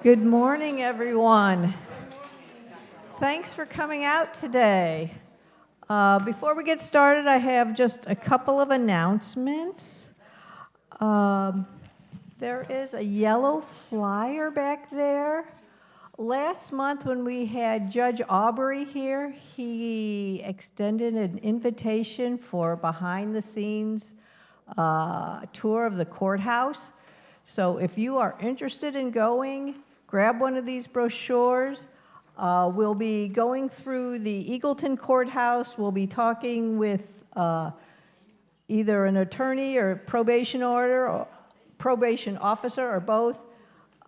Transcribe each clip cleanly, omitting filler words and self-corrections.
Good morning, everyone. Thanks for coming out today. Before we get started, I have just a couple of announcements. There is a yellow flyer back there last month when we had Judge Aubrey here, he extended an invitation for behind-the-scenes tour of the courthouse. So if you are interested in going, grab one of these brochures. We'll be going through the Eagleton Courthouse. We'll be talking with either an attorney or probation order or probation officer or both.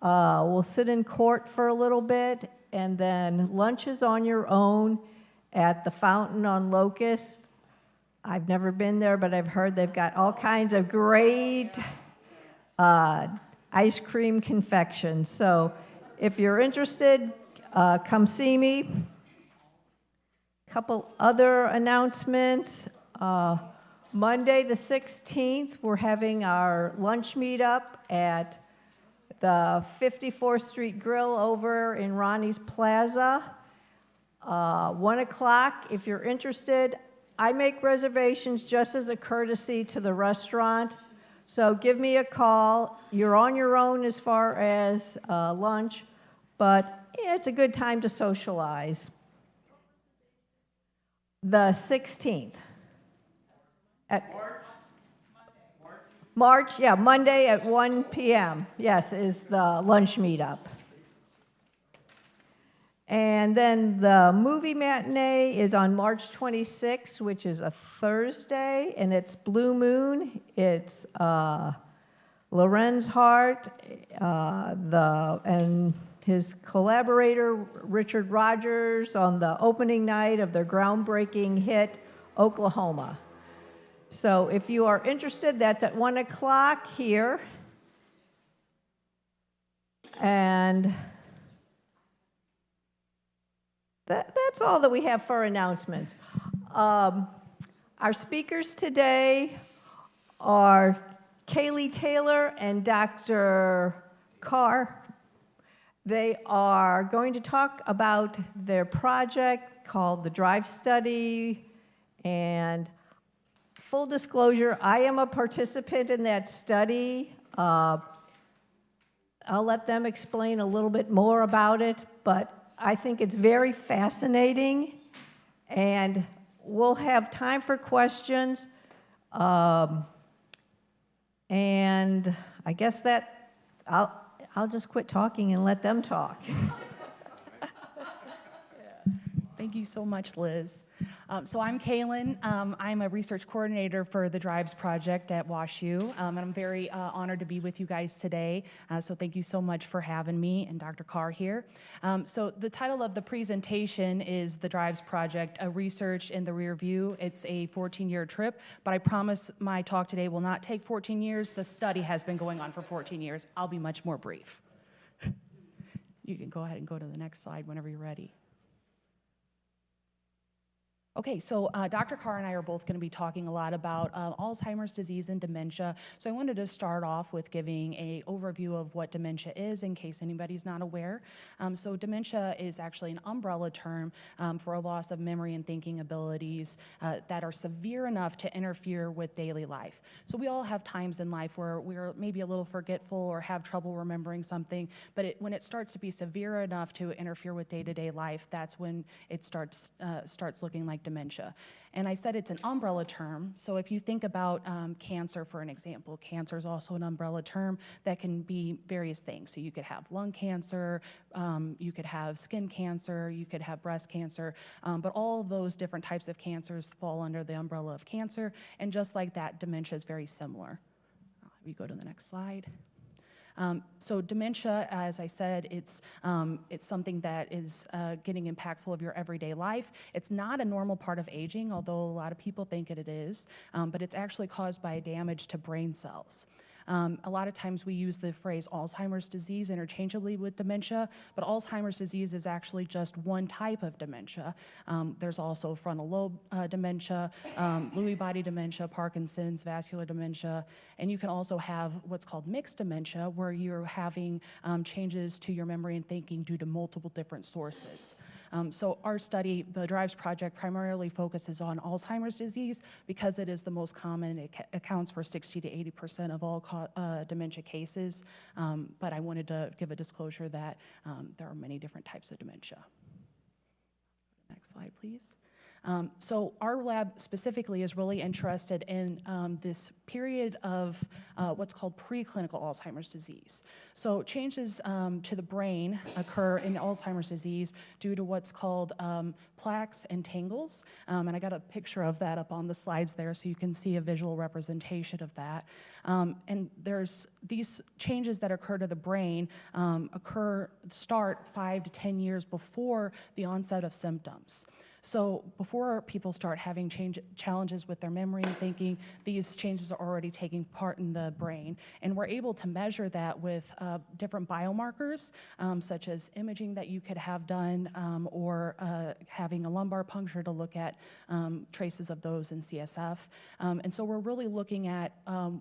We'll sit in court for a little bit, and then lunch is on your own at the Fountain on Locust. I've never been there, but I've heard they've got all kinds of great ice cream confections. So if you're interested, come see me. Couple other announcements. Monday the 16th, we're having our lunch meetup at the 54th Street Grill over in Ronnie's Plaza. 1 o'clock, if you're interested. I make reservations just as a courtesy to the restaurant. So give me a call. You're on your own as far as lunch, but it's a good time to socialize. The 16th. March, yeah, Monday at 1 p.m. Yes, is the lunch meetup. And then the movie matinee is on March 26th, which is a Thursday, and it's Blue Moon. It's Lorenz Hart and his collaborator Richard Rogers on the opening night of their groundbreaking hit, Oklahoma. So if you are interested, that's at 1 o'clock here. And that's all that we have for announcements. Our speakers today are Kaylee Taylor and Dr. Carr. They are going to talk about their project called the Drive Study. And full disclosure, I am a participant in that study. I'll let them explain a little bit more about it, but I think it's very fascinating, and we'll have time for questions. And I guess that I'll just quit talking and let them talk. Thank you so much, Liz. So I'm Kaylin. I'm a research coordinator for the Drives Project at WashU, and I'm very honored to be with you guys today. So thank you so much for having me and Dr. Carr here. So the title of the presentation is The Drives Project, a research in the rear view. It's a 14-year trip, but I promise my talk today will not take 14 years. The study has been going on for 14 years. I'll be much more brief. You can go ahead and go to the next slide whenever you're ready. Okay, so Dr. Carr and I are both going to be talking a lot about Alzheimer's disease and dementia. So I wanted to start off with giving an overview of what dementia is in case anybody's not aware. So dementia is actually an umbrella term for a loss of memory and thinking abilities that are severe enough to interfere with daily life. So we all have times in life where we're maybe a little forgetful or have trouble remembering something, but when it starts to be severe enough to interfere with day-to-day life, that's when it starts looking like dementia. And I said it's an umbrella term, so if you think about cancer, for an example, cancer is also an umbrella term that can be various things. So you could have lung cancer, you could have skin cancer, you could have breast cancer, but all of those different types of cancers fall under the umbrella of cancer, and just like that, dementia is very similar. If you go to the next slide. So dementia, as I said, it's something that is getting impactful of your everyday life. It's not a normal part of aging, although a lot of people think it is, but it's actually caused by damage to brain cells. A lot of times we use the phrase Alzheimer's disease interchangeably with dementia, but Alzheimer's disease is actually just one type of dementia. There's also frontal lobe dementia, Lewy body dementia, Parkinson's, vascular dementia, and you can also have what's called mixed dementia, where you're having changes to your memory and thinking due to multiple different sources. So our study, the Drives Project, primarily focuses on Alzheimer's disease because it is the most common. It accounts for 60 to 80% of all dementia cases, but I wanted to give a disclosure that there are many different types of dementia. Next slide, please. So our lab specifically is really interested in this period of what's called preclinical Alzheimer's disease. So changes to the brain occur in Alzheimer's disease due to what's called plaques and tangles. And I got a picture of that up on the slides there so you can see a visual representation of that. And there's these changes that occur to the brain start 5 to 10 years before the onset of symptoms. So before people start having challenges with their memory and thinking, these changes are already taking part in the brain. And we're able to measure that with different biomarkers, such as imaging that you could have done, or having a lumbar puncture to look at traces of those in CSF. And so we're really looking at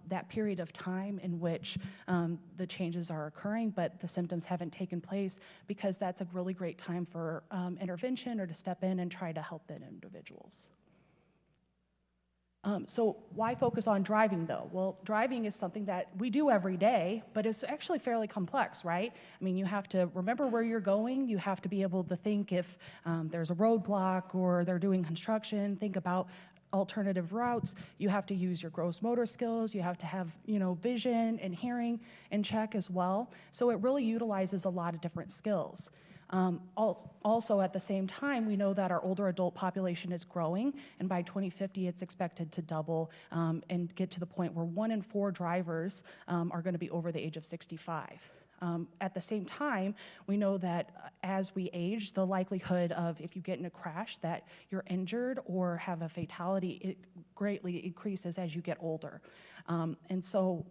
that period of time in which the changes are occurring, but the symptoms haven't taken place, because that's a really great time for intervention or to step in and try to help the individuals. So why focus on driving though? Well, driving is something that we do every day, but it's actually fairly complex, right? I mean, you have to remember where you're going. You have to be able to think if there's a roadblock or they're doing construction, think about alternative routes. You have to use your gross motor skills. You have to have, vision and hearing in check as well. So it really utilizes a lot of different skills. Also, at the same time, we know that our older adult population is growing, and by 2050, it's expected to double and get to the point where 1 in 4 drivers are going to be over the age of 65. At the same time, we know that as we age, the likelihood of, if you get in a crash, that you're injured or have a fatality, it greatly increases as you get older. And so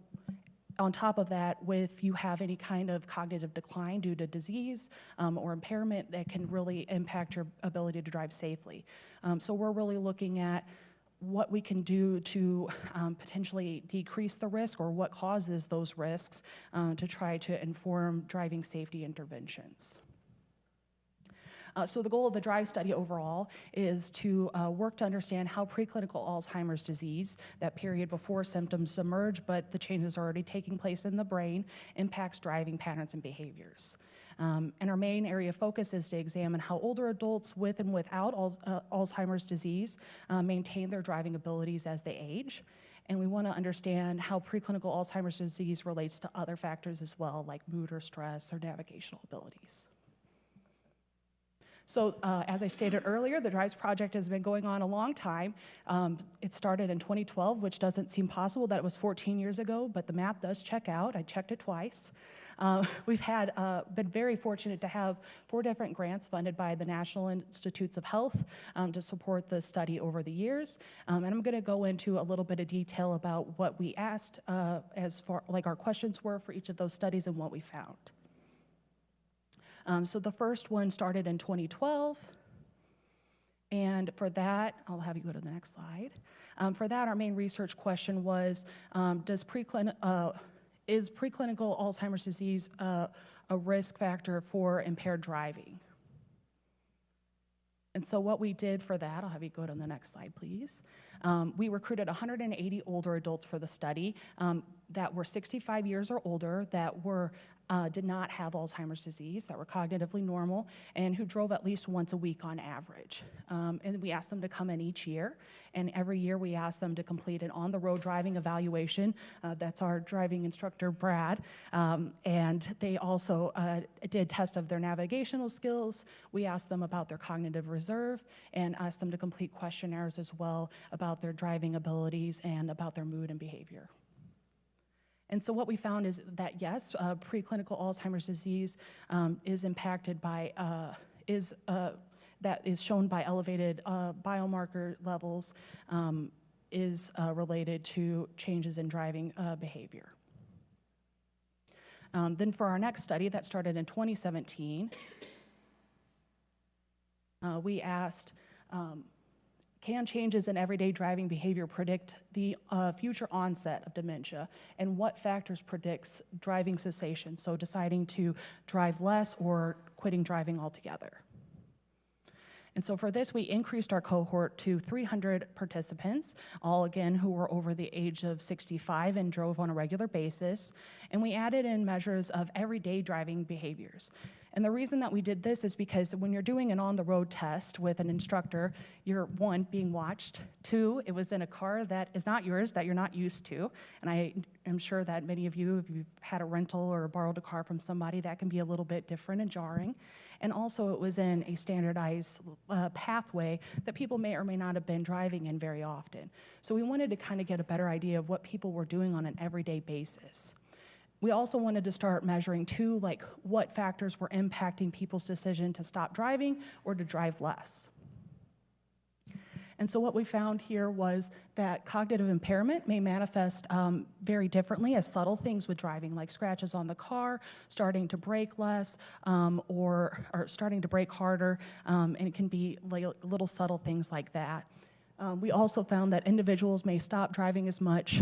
on top of that, if you have any kind of cognitive decline due to disease or impairment, that can really impact your ability to drive safely. So we're really looking at what we can do to potentially decrease the risk, or what causes those risks, to try to inform driving safety interventions. So the goal of the DRIVE study overall is to work to understand how preclinical Alzheimer's disease, that period before symptoms emerge but the changes are already taking place in the brain, impacts driving patterns and behaviors. And our main area of focus is to examine how older adults with and without Alzheimer's disease maintain their driving abilities as they age. And we want to understand how preclinical Alzheimer's disease relates to other factors as well, like mood or stress or navigational abilities. So as I stated earlier, the DRIVES project has been going on a long time. It started in 2012, which doesn't seem possible that it was 14 years ago, but the math does check out. I checked it twice. We've been very fortunate to have 4 different grants funded by the National Institutes of Health to support the study over the years. And I'm going to go into a little bit of detail about what we asked as far like our questions were for each of those studies and what we found. So the first one started in 2012, and for that, I'll have you go to the next slide. For that, our main research question was, is preclinical Alzheimer's disease a risk factor for impaired driving? And so what we did for that, I'll have you go to the next slide, please. We recruited 180 older adults for the study that were 65 years or older, that did not have Alzheimer's disease, that were cognitively normal, and who drove at least once a week on average. And we asked them to come in each year, and every year we asked them to complete an on-the-road driving evaluation. That's our driving instructor, Brad. And they also did tests of their navigational skills. We asked them about their cognitive reserve and asked them to complete questionnaires as well about their driving abilities and about their mood and behavior. And so what we found is that yes, preclinical Alzheimer's disease is impacted by, that is shown by elevated biomarker levels, is related to changes in driving behavior. Then for our next study that started in 2017, we asked, can changes in everyday driving behavior predict the future onset of dementia, and what factors predicts driving cessation, so deciding to drive less or quitting driving altogether? And so for this, we increased our cohort to 300 participants, all again who were over the age of 65 and drove on a regular basis. And we added in measures of everyday driving behaviors. And the reason that we did this is because when you're doing an on-the-road test with an instructor, you're, one, being watched. Two, it was in a car that is not yours, that you're not used to. And I am sure that many of you, if you've had a rental or borrowed a car from somebody, that can be a little bit different and jarring. And also it was in a standardized pathway that people may or may not have been driving in very often. So we wanted to kind of get a better idea of what people were doing on an everyday basis. We also wanted to start measuring too, like what factors were impacting people's decision to stop driving or to drive less. And so what we found here was that cognitive impairment may manifest very differently as subtle things with driving, like scratches on the car, starting to brake less, or starting to brake harder, and it can be like little subtle things like that. We also found that individuals may stop driving as much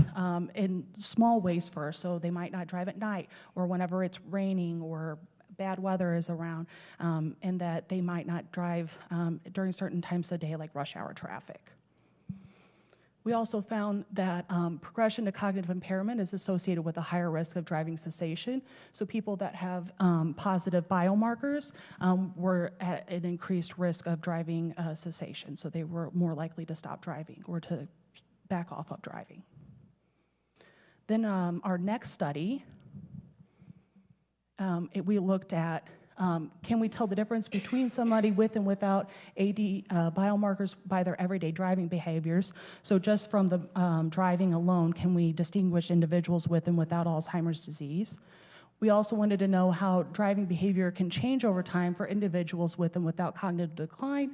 in small ways first, so they might not drive at night or whenever it's raining or bad weather is around, and that they might not drive during certain times of day like rush hour traffic. We also found that progression to cognitive impairment is associated with a higher risk of driving cessation. So people that have positive biomarkers were at an increased risk of driving cessation. So they were more likely to stop driving or to back off of driving. Then our next study, we looked at can we tell the difference between somebody with and without AD biomarkers by their everyday driving behaviors? So just from the driving alone, can we distinguish individuals with and without Alzheimer's disease? We also wanted to know how driving behavior can change over time for individuals with and without cognitive decline.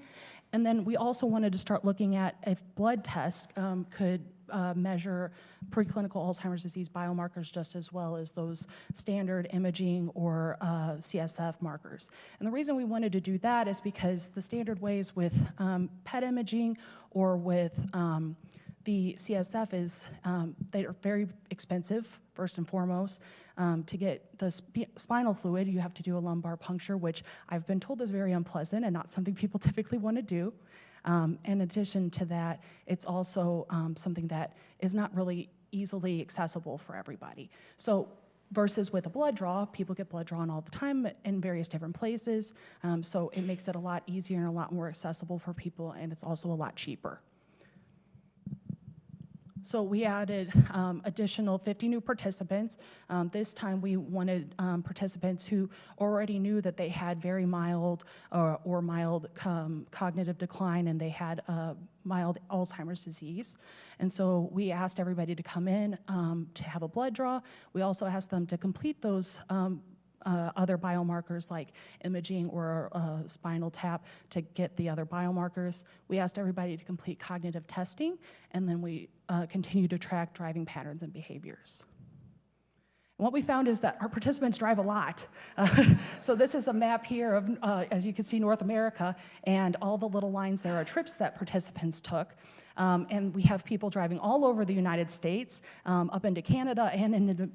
And then we also wanted to start looking at if blood tests could measure preclinical Alzheimer's disease biomarkers just as well as those standard imaging or CSF markers. And the reason we wanted to do that is because the standard ways with PET imaging or with the CSF is they are very expensive, first and foremost. To get the spinal fluid, you have to do a lumbar puncture, which I've been told is very unpleasant and not something people typically want to do. In addition to that, it's also something that is not really easily accessible for everybody. So versus with a blood draw, people get blood drawn all the time in various different places. So it makes it a lot easier and a lot more accessible for people, and it's also a lot cheaper. So we added additional 50 new participants. This time we wanted participants who already knew that they had very mild or mild cognitive decline and they had mild Alzheimer's disease. And so we asked everybody to come in to have a blood draw. We also asked them to complete those other biomarkers like imaging or spinal tap to get the other biomarkers. We asked everybody to complete cognitive testing, and then we continue to track driving patterns and behaviors. And what we found is that our participants drive a lot. So this is a map here of, as you can see, North America, and all the little lines there are trips that participants took. And we have people driving all over the United States, up into Canada and into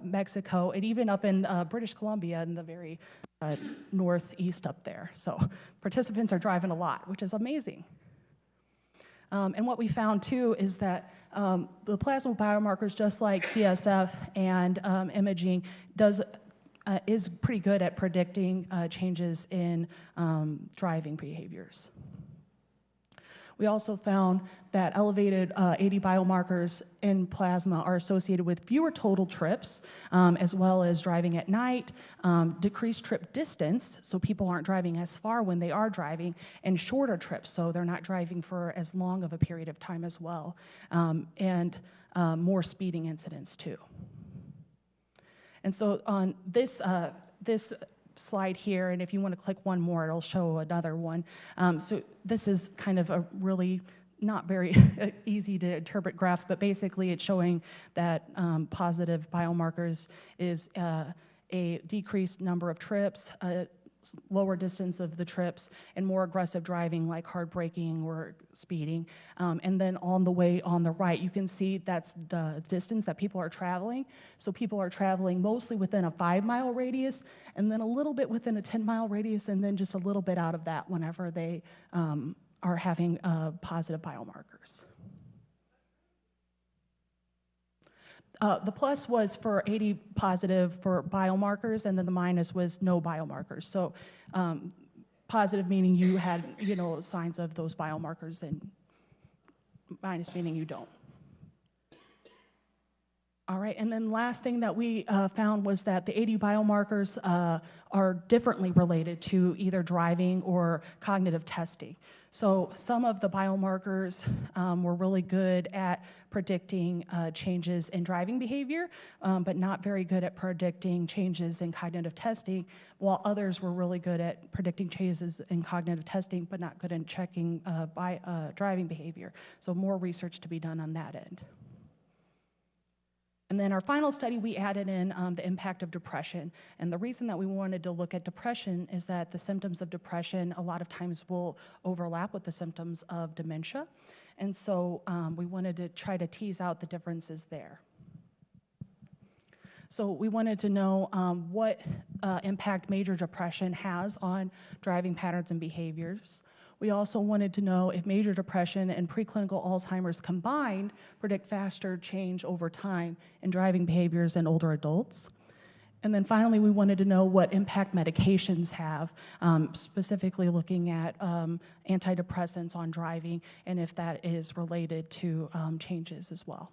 Mexico, and even up in British Columbia in the very northeast up there. So participants are driving a lot, which is amazing. And what we found too is that the plasma biomarkers, just like CSF and imaging, is pretty good at predicting changes in driving behaviors. We also found that elevated AD biomarkers in plasma are associated with fewer total trips, as well as driving at night, decreased trip distance, so people aren't driving as far when they are driving, and shorter trips, so they're not driving for as long of a period of time as well, and more speeding incidents too. And so on this slide here, and if you want to click one more, it'll show another one. So this is kind of a really not very easy to interpret graph, but basically it's showing that positive biomarkers is a decreased number of trips, lower distance of the trips and more aggressive driving like hard braking or speeding. And then on the way on the right, you can see that's the distance that people are traveling. So people are traveling mostly within a 5-mile radius, and then a little bit within a 10-mile radius, and then just a little bit out of that whenever they are having positive biomarkers. The plus was for 80 positive for biomarkers, and then the minus was no biomarkers. So positive meaning you had, signs of those biomarkers, and minus meaning you don't. All right, and then last thing that we found was that the 80 biomarkers are differently related to either driving or cognitive testing. So some of the biomarkers were really good at predicting changes in driving behavior, but not very good at predicting changes in cognitive testing, while others were really good at predicting changes in cognitive testing, but not good in checking driving behavior. So more research to be done on that end. And then our final study, we added in the impact of depression. And the reason that we wanted to look at depression is that the symptoms of depression a lot of times will overlap with the symptoms of dementia. And so we wanted to try to tease out the differences there. So we wanted to know what impact major depression has on driving patterns and behaviors. We also wanted to know if major depression and preclinical Alzheimer's combined predict faster change over time in driving behaviors in older adults. And then finally, we wanted to know what impact medications have, specifically looking at antidepressants on driving, and if that is related to changes as well.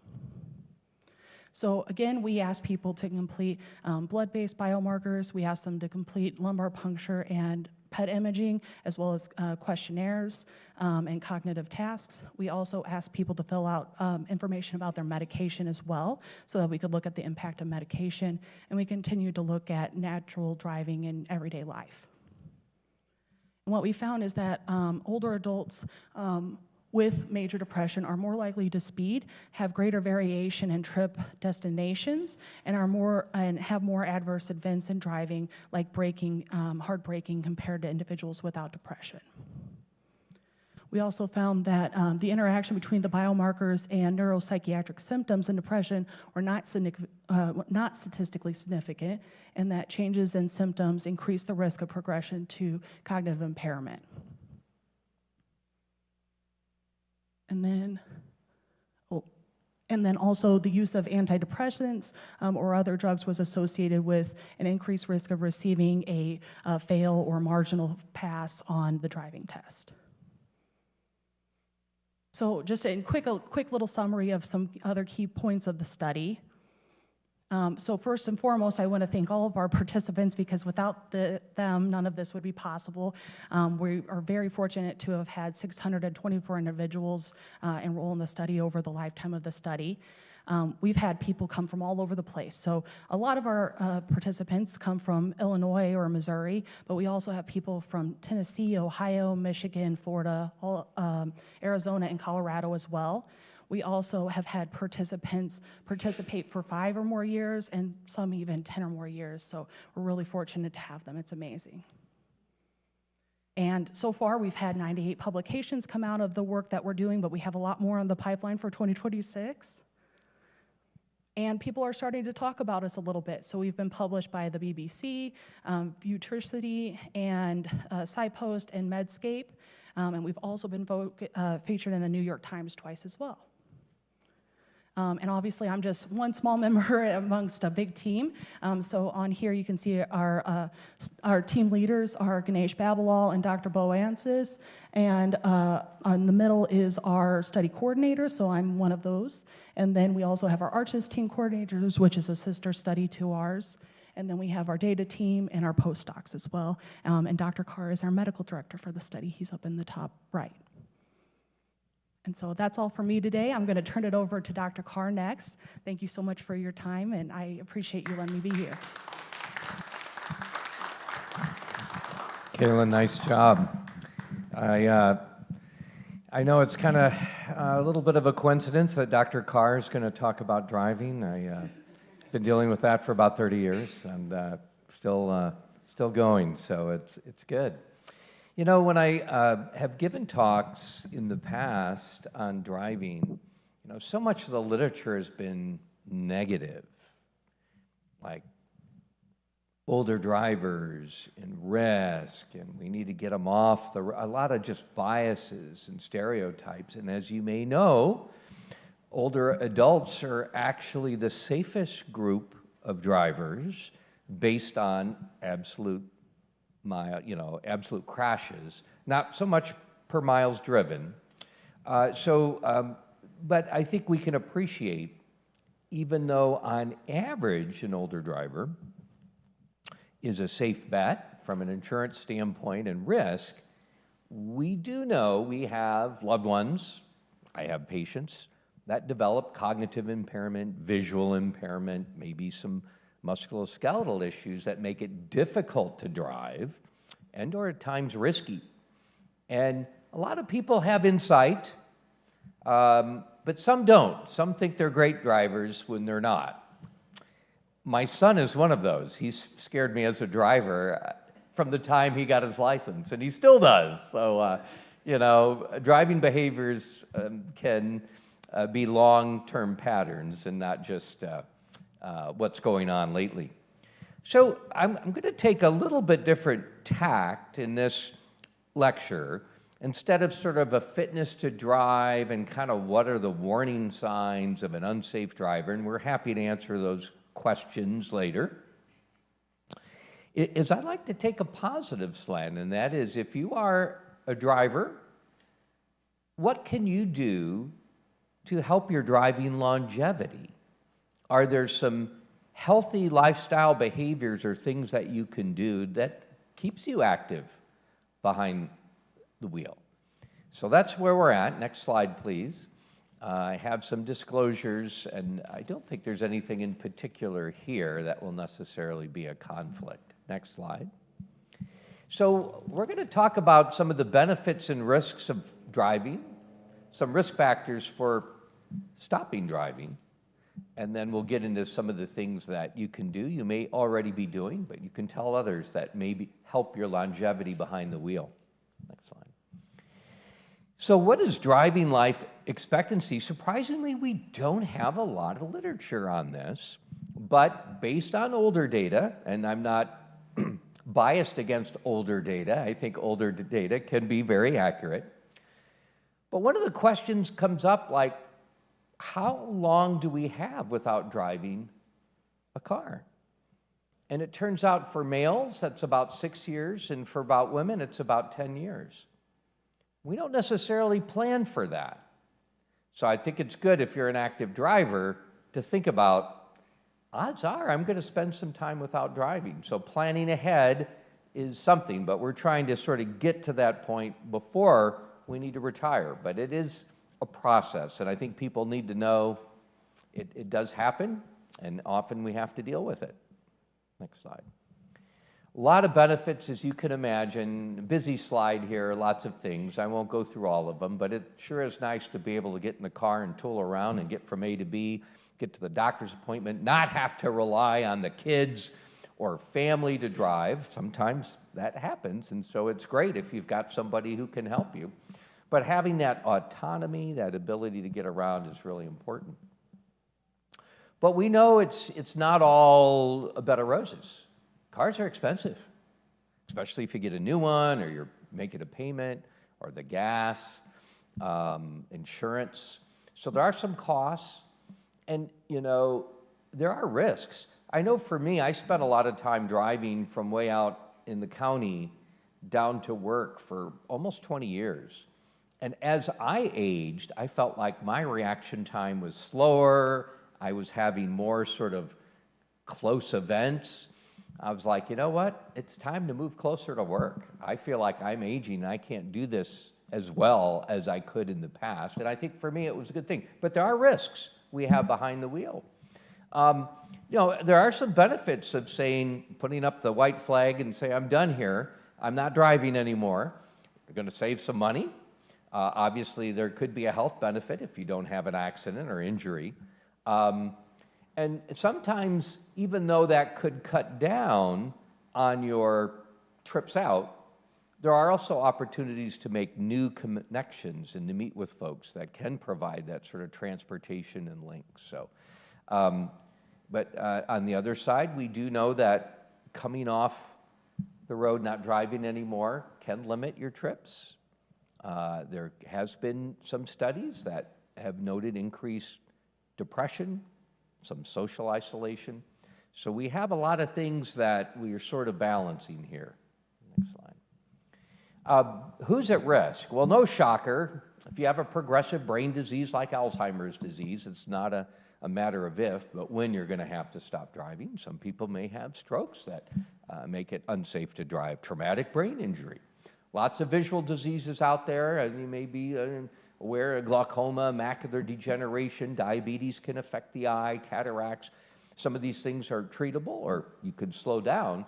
So again, we asked people to complete blood-based biomarkers. We asked them to complete lumbar puncture and PET imaging, as well as questionnaires and cognitive tasks. We also asked people to fill out information about their medication as well, so that we could look at the impact of medication, and we continue to look at natural driving in everyday life. And what we found is that older adults with major depression are more likely to speed, have greater variation in trip destinations, and have more adverse events in driving, like braking, hard braking, compared to individuals without depression. We also found that the interaction between the biomarkers and neuropsychiatric symptoms in depression were not statistically significant, and that changes in symptoms increase the risk of progression to cognitive impairment. And then also the use of antidepressants or other drugs was associated with an increased risk of receiving a fail or marginal pass on the driving test. So just a quick little summary of some other key points of the study. So first and foremost, I want to thank all of our participants, because without them, none of this would be possible. We are very fortunate to have had 624 individuals enroll in the study over the lifetime of the study. We've had people come from all over the place. So a lot of our participants come from Illinois or Missouri, but we also have people from Tennessee, Ohio, Michigan, Florida, Arizona, and Colorado as well. We also have had participants participate for 5 or more years, and some even 10 or more years, so we're really fortunate to have them. It's amazing. And so far, we've had 98 publications come out of the work that we're doing, but we have a lot more on the pipeline for 2026. And people are starting to talk about us a little bit. So we've been published by the BBC, Futuricity, and SciPost, and Medscape, and we've also been featured in the New York Times twice as well. And obviously, I'm just one small member amongst a big team. So on here, you can see our team leaders are Ganesh Babalal and Dr. Bo Ansis. And on the middle is our study coordinator, so I'm one of those. And then we also have our ARCHES team coordinators, which is a sister study to ours. And then we have our data team and our postdocs as well. And Dr. Carr is our medical director for the study. He's up in the top right. And so that's all for me today. I'm going to turn it over to Dr. Carr next. Thank you so much for your time, and I appreciate you letting me be here. Kayla, nice job. I know it's kind of a little bit of a coincidence that Dr. Carr is going to talk about driving. I've been dealing with that for about 30 years, and still Still going, so it's good. You know, when I have given talks in the past on driving, you know, so much of the literature has been negative, like older drivers and risk, and we need to get them off a lot of just biases and stereotypes. And as you may know, older adults are actually the safest group of drivers based on absolute crashes, not so much per miles driven. But I think we can appreciate, even though on average an older driver is a safe bet from an insurance standpoint and risk, we do know we have loved ones, I have patients, that develop cognitive impairment, visual impairment, maybe some musculoskeletal issues that make it difficult to drive and or at times risky. And a lot of people have insight, but some don't. Some think they're great drivers when they're not. My son is one of those. He's scared me as a driver from the time he got his license, and he still does. So, driving behaviors can be long-term patterns and not just what's going on lately. So I'm going to take a little bit different tact in this lecture. Instead of sort of a fitness to drive and kind of what are the warning signs of an unsafe driver, and we're happy to answer those questions later, is I like to take a positive slant, and that is if you are a driver, what can you do to help your driving longevity? Are there some healthy lifestyle behaviors or things that you can do that keeps you active behind the wheel? So that's where we're at. Next slide, please. I have some disclosures, and I don't think there's anything in particular here that will necessarily be a conflict. Next slide. So we're going to talk about some of the benefits and risks of driving, some risk factors for stopping driving, and then we'll get into some of the things that you can do, you may already be doing, but you can tell others that maybe help your longevity behind the wheel. Next slide. So what is driving life expectancy? Surprisingly, we don't have a lot of literature on this, but based on older data, and I'm not biased against older data, I think older data can be very accurate, but one of the questions comes up like, how long do we have without driving a car? And it turns out for males, that's about 6 years, and for about women, it's about 10 years. We don't necessarily plan for that. So I think it's good if you're an active driver to think about, odds are I'm going to spend some time without driving. So planning ahead is something, but we're trying to sort of get to that point before we need to retire. But it is a process, and I think people need to know it does happen, and often we have to deal with it. Next slide. A lot of benefits, as you can imagine. Busy slide here, lots of things. I won't go through all of them, but it sure is nice to be able to get in the car and tool around and get from A to B, get to the doctor's appointment, not have to rely on the kids or family to drive. Sometimes that happens, and so it's great if you've got somebody who can help you. But having that autonomy, that ability to get around is really important. But we know it's not all a bed of roses. Cars are expensive, especially if you get a new one or you're making a payment or the gas, insurance. So there are some costs, and there are risks. I know for me, I spent a lot of time driving from way out in the county down to work for almost 20 years. And as I aged, I felt like my reaction time was slower. I was having more sort of close events. I was like, you know what? It's time to move closer to work. I feel like I'm aging and I can't do this as well as I could in the past. And I think for me, it was a good thing. But there are risks we have behind the wheel. There are some benefits of putting up the white flag and say, I'm done here. I'm not driving anymore. You're going to save some money. Obviously, there could be a health benefit if you don't have an accident or injury. And sometimes, even though that could cut down on your trips out, there are also opportunities to make new connections and to meet with folks that can provide that sort of transportation and links. So, but on the other side, we do know that coming off the road, not driving anymore, can limit your trips. There has been some studies that have noted increased depression, some social isolation. So we have a lot of things that we are sort of balancing here. Next slide. Who's at risk? Well, no shocker. If you have a progressive brain disease like Alzheimer's disease, it's not a matter of if, but when you're going to have to stop driving. Some people may have strokes that make it unsafe to drive. Traumatic brain injury. Lots of visual diseases out there, and you may be aware of glaucoma, macular degeneration, diabetes can affect the eye, cataracts. Some of these things are treatable, or you could slow down,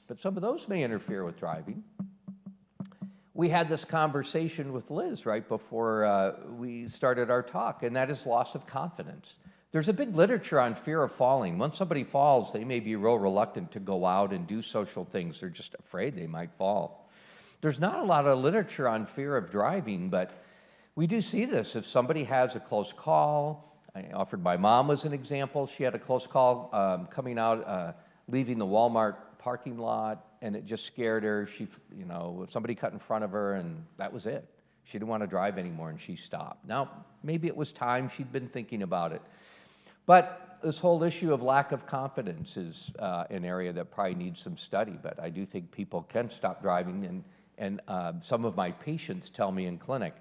but some of those may interfere with driving. We had this conversation with Liz right before we started our talk, and that is loss of confidence. There's a big literature on fear of falling. Once somebody falls, they may be real reluctant to go out and do social things. They're just afraid they might fall. There's not a lot of literature on fear of driving, but we do see this. If somebody has a close call, I offered my mom as an example. She had a close call coming out, leaving the Walmart parking lot, and it just scared her. She, somebody cut in front of her, and that was it. She didn't want to drive anymore, and she stopped. Now, maybe it was time. She'd been thinking about it. But this whole issue of lack of confidence is an area that probably needs some study, but I do think people can stop driving, and some of my patients tell me in clinic,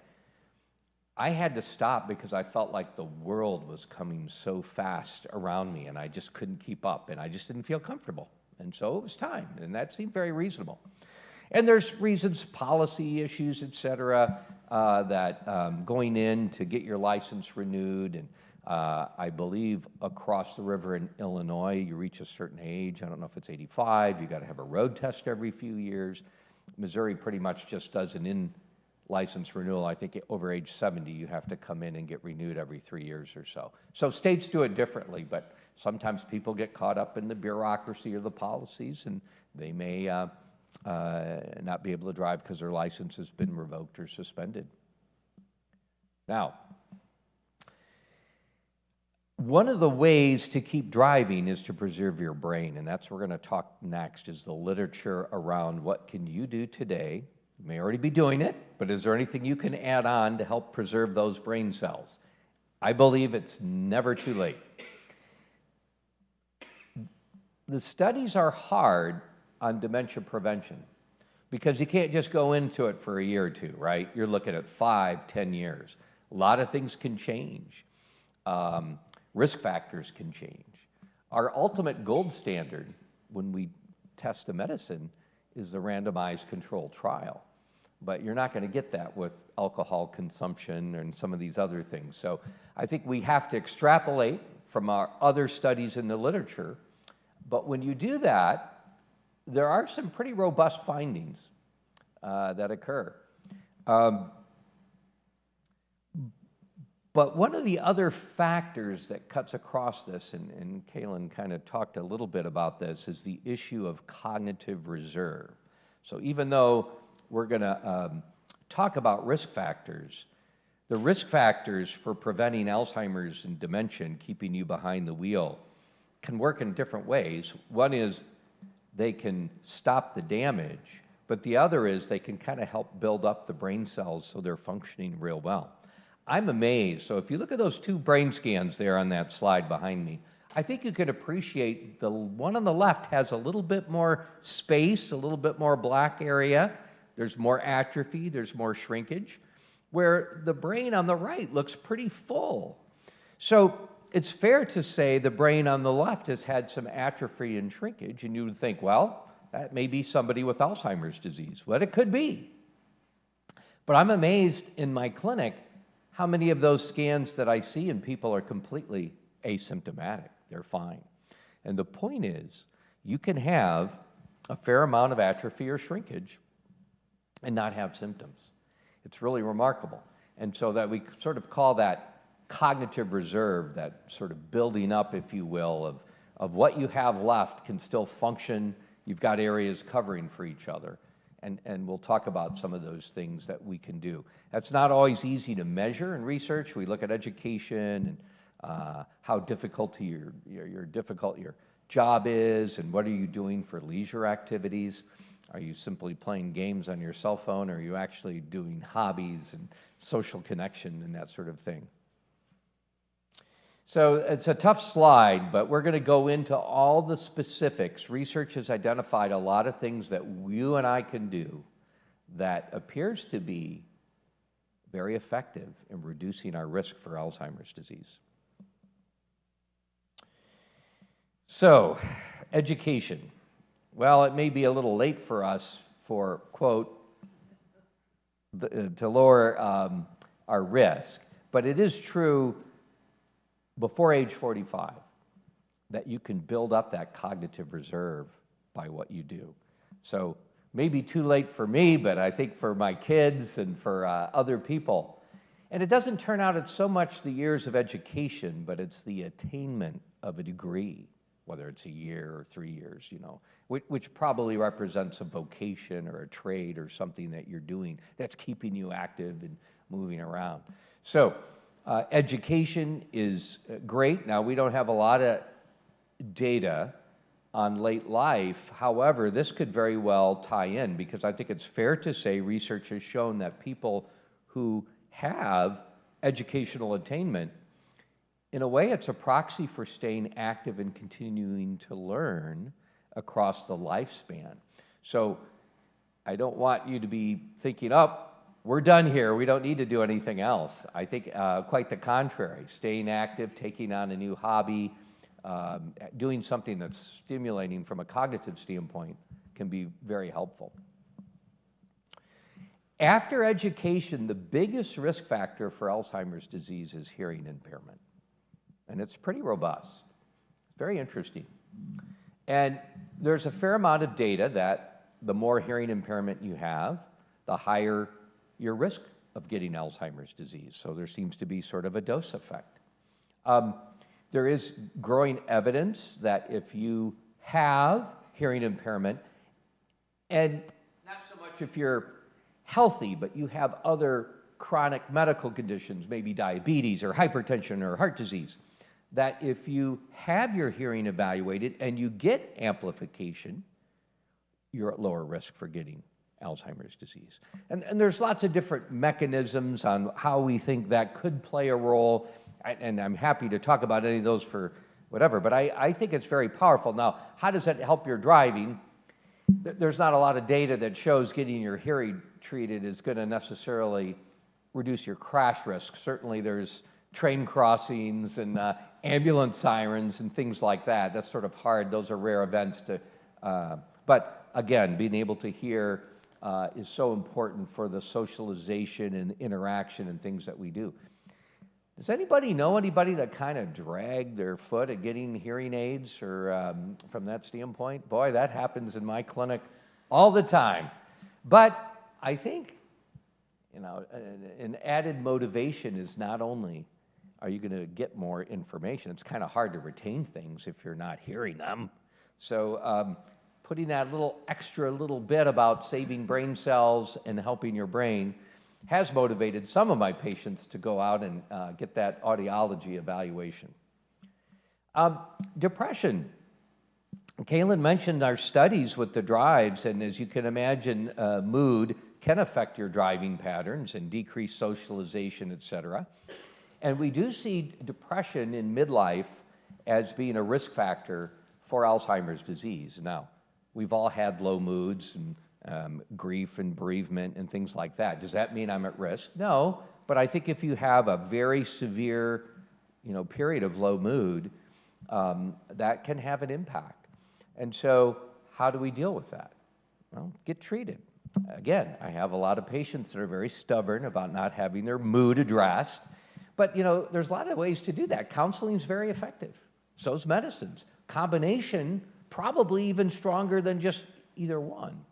I had to stop because I felt like the world was coming so fast around me, and I just couldn't keep up, and I just didn't feel comfortable. And so it was time, and that seemed very reasonable. And there's reasons, policy issues, et cetera, that going in to get your license renewed, and I believe across the river in Illinois, you reach a certain age, I don't know if it's 85, you got to have a road test every few years. Missouri pretty much just does an in-license renewal. I think over age 70, you have to come in and get renewed every 3 years or so. So states do it differently, but sometimes people get caught up in the bureaucracy or the policies, and they may not be able to drive because their license has been revoked or suspended. Now, one of the ways to keep driving is to preserve your brain, and that's what we're going to talk next, is the literature around what can you do today. You may already be doing it, but is there anything you can add on to help preserve those brain cells? I believe it's never too late. The studies are hard on dementia prevention because you can't just go into it for a year or two, right? You're looking at 5, 10 years. A lot of things can change. Risk factors can change. Our ultimate gold standard when we test a medicine is the randomized controlled trial. But you're not going to get that with alcohol consumption and some of these other things. So I think we have to extrapolate from our other studies in the literature. But when you do that, there are some pretty robust findings that occur. But one of the other factors that cuts across this, and Kaylin kind of talked a little bit about this, is the issue of cognitive reserve. So even though we're going to talk about risk factors, the risk factors for preventing Alzheimer's and dementia and keeping you behind the wheel can work in different ways. One is they can stop the damage, but the other is they can kind of help build up the brain cells so they're functioning real well. I'm amazed. So if you look at those 2 brain scans there on that slide behind me, I think you could appreciate the one on the left has a little bit more space, a little bit more black area. There's more atrophy, there's more shrinkage, where the brain on the right looks pretty full. So it's fair to say the brain on the left has had some atrophy and shrinkage, and you would think, well, that may be somebody with Alzheimer's disease. Well, it could be. But I'm amazed in my clinic how many of those scans that I see and people are completely asymptomatic. They're fine. And the point is, you can have a fair amount of atrophy or shrinkage and not have symptoms. It's really remarkable. And so that we sort of call that cognitive reserve, that sort of building up, if you will, of what you have left can still function you've got areas covering for each other. And we'll talk about some of those things that we can do. That's not always easy to measure in research. We look at education and how difficult your job is, and what are you doing for leisure activities. Are you simply playing games on your cell phone, or are you actually doing hobbies and social connection and that sort of thing? So it's a tough slide, but we're going to go into all the specifics. Research has identified a lot of things that you and I can do that appears to be very effective in reducing our risk for Alzheimer's disease. So, education. Well, it may be a little late for us for, quote, to lower our risk, but it is true before age 45 that you can build up that cognitive reserve by what you do. So maybe too late for me, but I think for my kids and for other people. And it doesn't turn out it's so much the years of education, but it's the attainment of a degree, whether it's a year or 3 years, you know, which probably represents a vocation or a trade or something that you're doing that's keeping you active and moving around. So education is great. Now, we don't have a lot of data on late life. However, this could very well tie in, because I think it's fair to say research has shown that people who have educational attainment, in a way, it's a proxy for staying active and continuing to learn across the lifespan. So I don't want you to be thinking, oh, we're done here, we don't need to do anything else. I think quite the contrary. Staying active, taking on a new hobby, doing something that's stimulating from a cognitive standpoint can be very helpful. After education, the biggest risk factor for Alzheimer's disease is hearing impairment. And it's pretty robust. It's very interesting. And there's a fair amount of data that the more hearing impairment you have, the higher your risk of getting Alzheimer's disease. So there seems to be sort of a dose effect. There is growing evidence that if you have hearing impairment, and not so much if you're healthy, but you have other chronic medical conditions, maybe diabetes or hypertension or heart disease, that if you have your hearing evaluated and you get amplification, you're at lower risk for getting Alzheimer's disease. And there's lots of different mechanisms on how we think that could play a role, and I'm happy to talk about any of those for whatever, but I think it's very powerful. Now, how does that help your driving? There's not a lot of data that shows getting your hearing treated is going to necessarily reduce your crash risk. Certainly there's train crossings and ambulance sirens and things like that. That's sort of hard. Those are rare events to, but again, being able to hear is so important for the socialization and interaction and things that we do. Does anybody know anybody that kind of dragged their foot at getting hearing aids, or from that standpoint? Boy, that happens in my clinic all the time. But I think, you know, an added motivation is not only are you going to get more information, it's kind of hard to retain things if you're not hearing them. So putting that little bit about saving brain cells and helping your brain has motivated some of my patients to go out and get that audiology evaluation. Depression. Kaylin mentioned our studies with the drives, and as you can imagine, mood can affect your driving patterns and decrease socialization, et cetera. And we do see depression in midlife as being a risk factor for Alzheimer's disease. Now, we've all had low moods and grief and bereavement and things like that. Does that mean I'm at risk? No, but I think if you have a very severe, period of low mood, that can have an impact. And so how do we deal with that? Well, get treated. Again, I have a lot of patients that are very stubborn about not having their mood addressed, but there's a lot of ways to do that. Counseling is very effective. So is medicines. Combination, probably even stronger than just either one.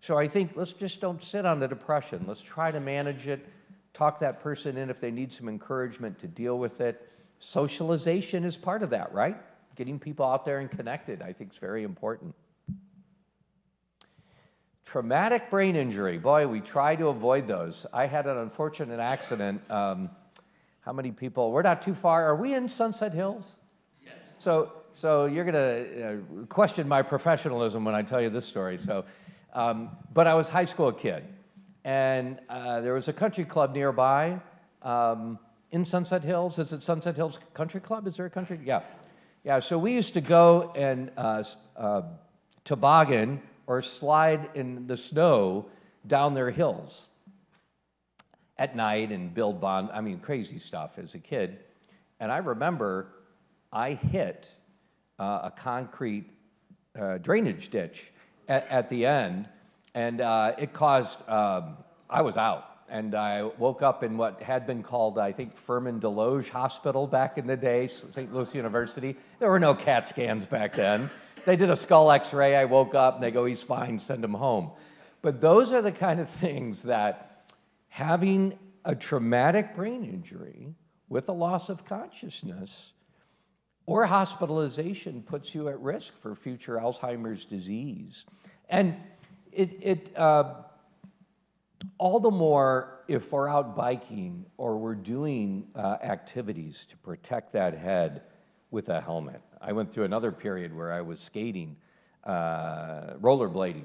So I think let's just don't sit on the depression. Let's try to manage it, talk that person in if they need some encouragement to deal with it. Socialization is part of that, right? Getting people out there and connected, I think, is very important. Traumatic brain injury. Boy, we try to avoid those. I had an unfortunate accident. How many people? We're not too far. Are we in Sunset Hills? Yes. So you're going to question my professionalism when I tell you this story. But I was a high school kid, and there was a country club nearby in Sunset Hills. Is it Sunset Hills Country Club? Is there a country? Yeah. Yeah, so we used to go and toboggan or slide in the snow down their hills at night and build crazy stuff as a kid. And I remember I hit a concrete drainage ditch at the end, and it caused, I was out. And I woke up in what had been called, I think, Furman Deloge Hospital back in the day, St. Louis University. There were no CAT scans back then. They did a skull x-ray. I woke up, and they go, he's fine, send him home. But those are the kind of things that having a traumatic brain injury with a loss of consciousness or hospitalization puts you at risk for future Alzheimer's disease. And all the more if we're out biking or we're doing activities to protect that head with a helmet. I went through another period where I was skating, rollerblading,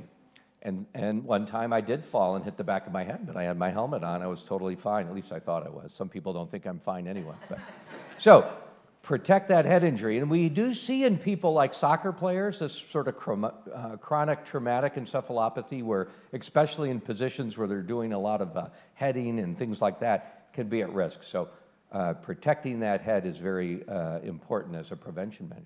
and one time I did fall and hit the back of my head, but I had my helmet on. I was totally fine. At least I thought I was. Some people don't think I'm fine anyway. So protect that head injury. And we do see in people like soccer players this sort of chronic traumatic encephalopathy where, especially in positions where they're doing a lot of heading and things like that, can be at risk. So protecting that head is very important as a prevention measure.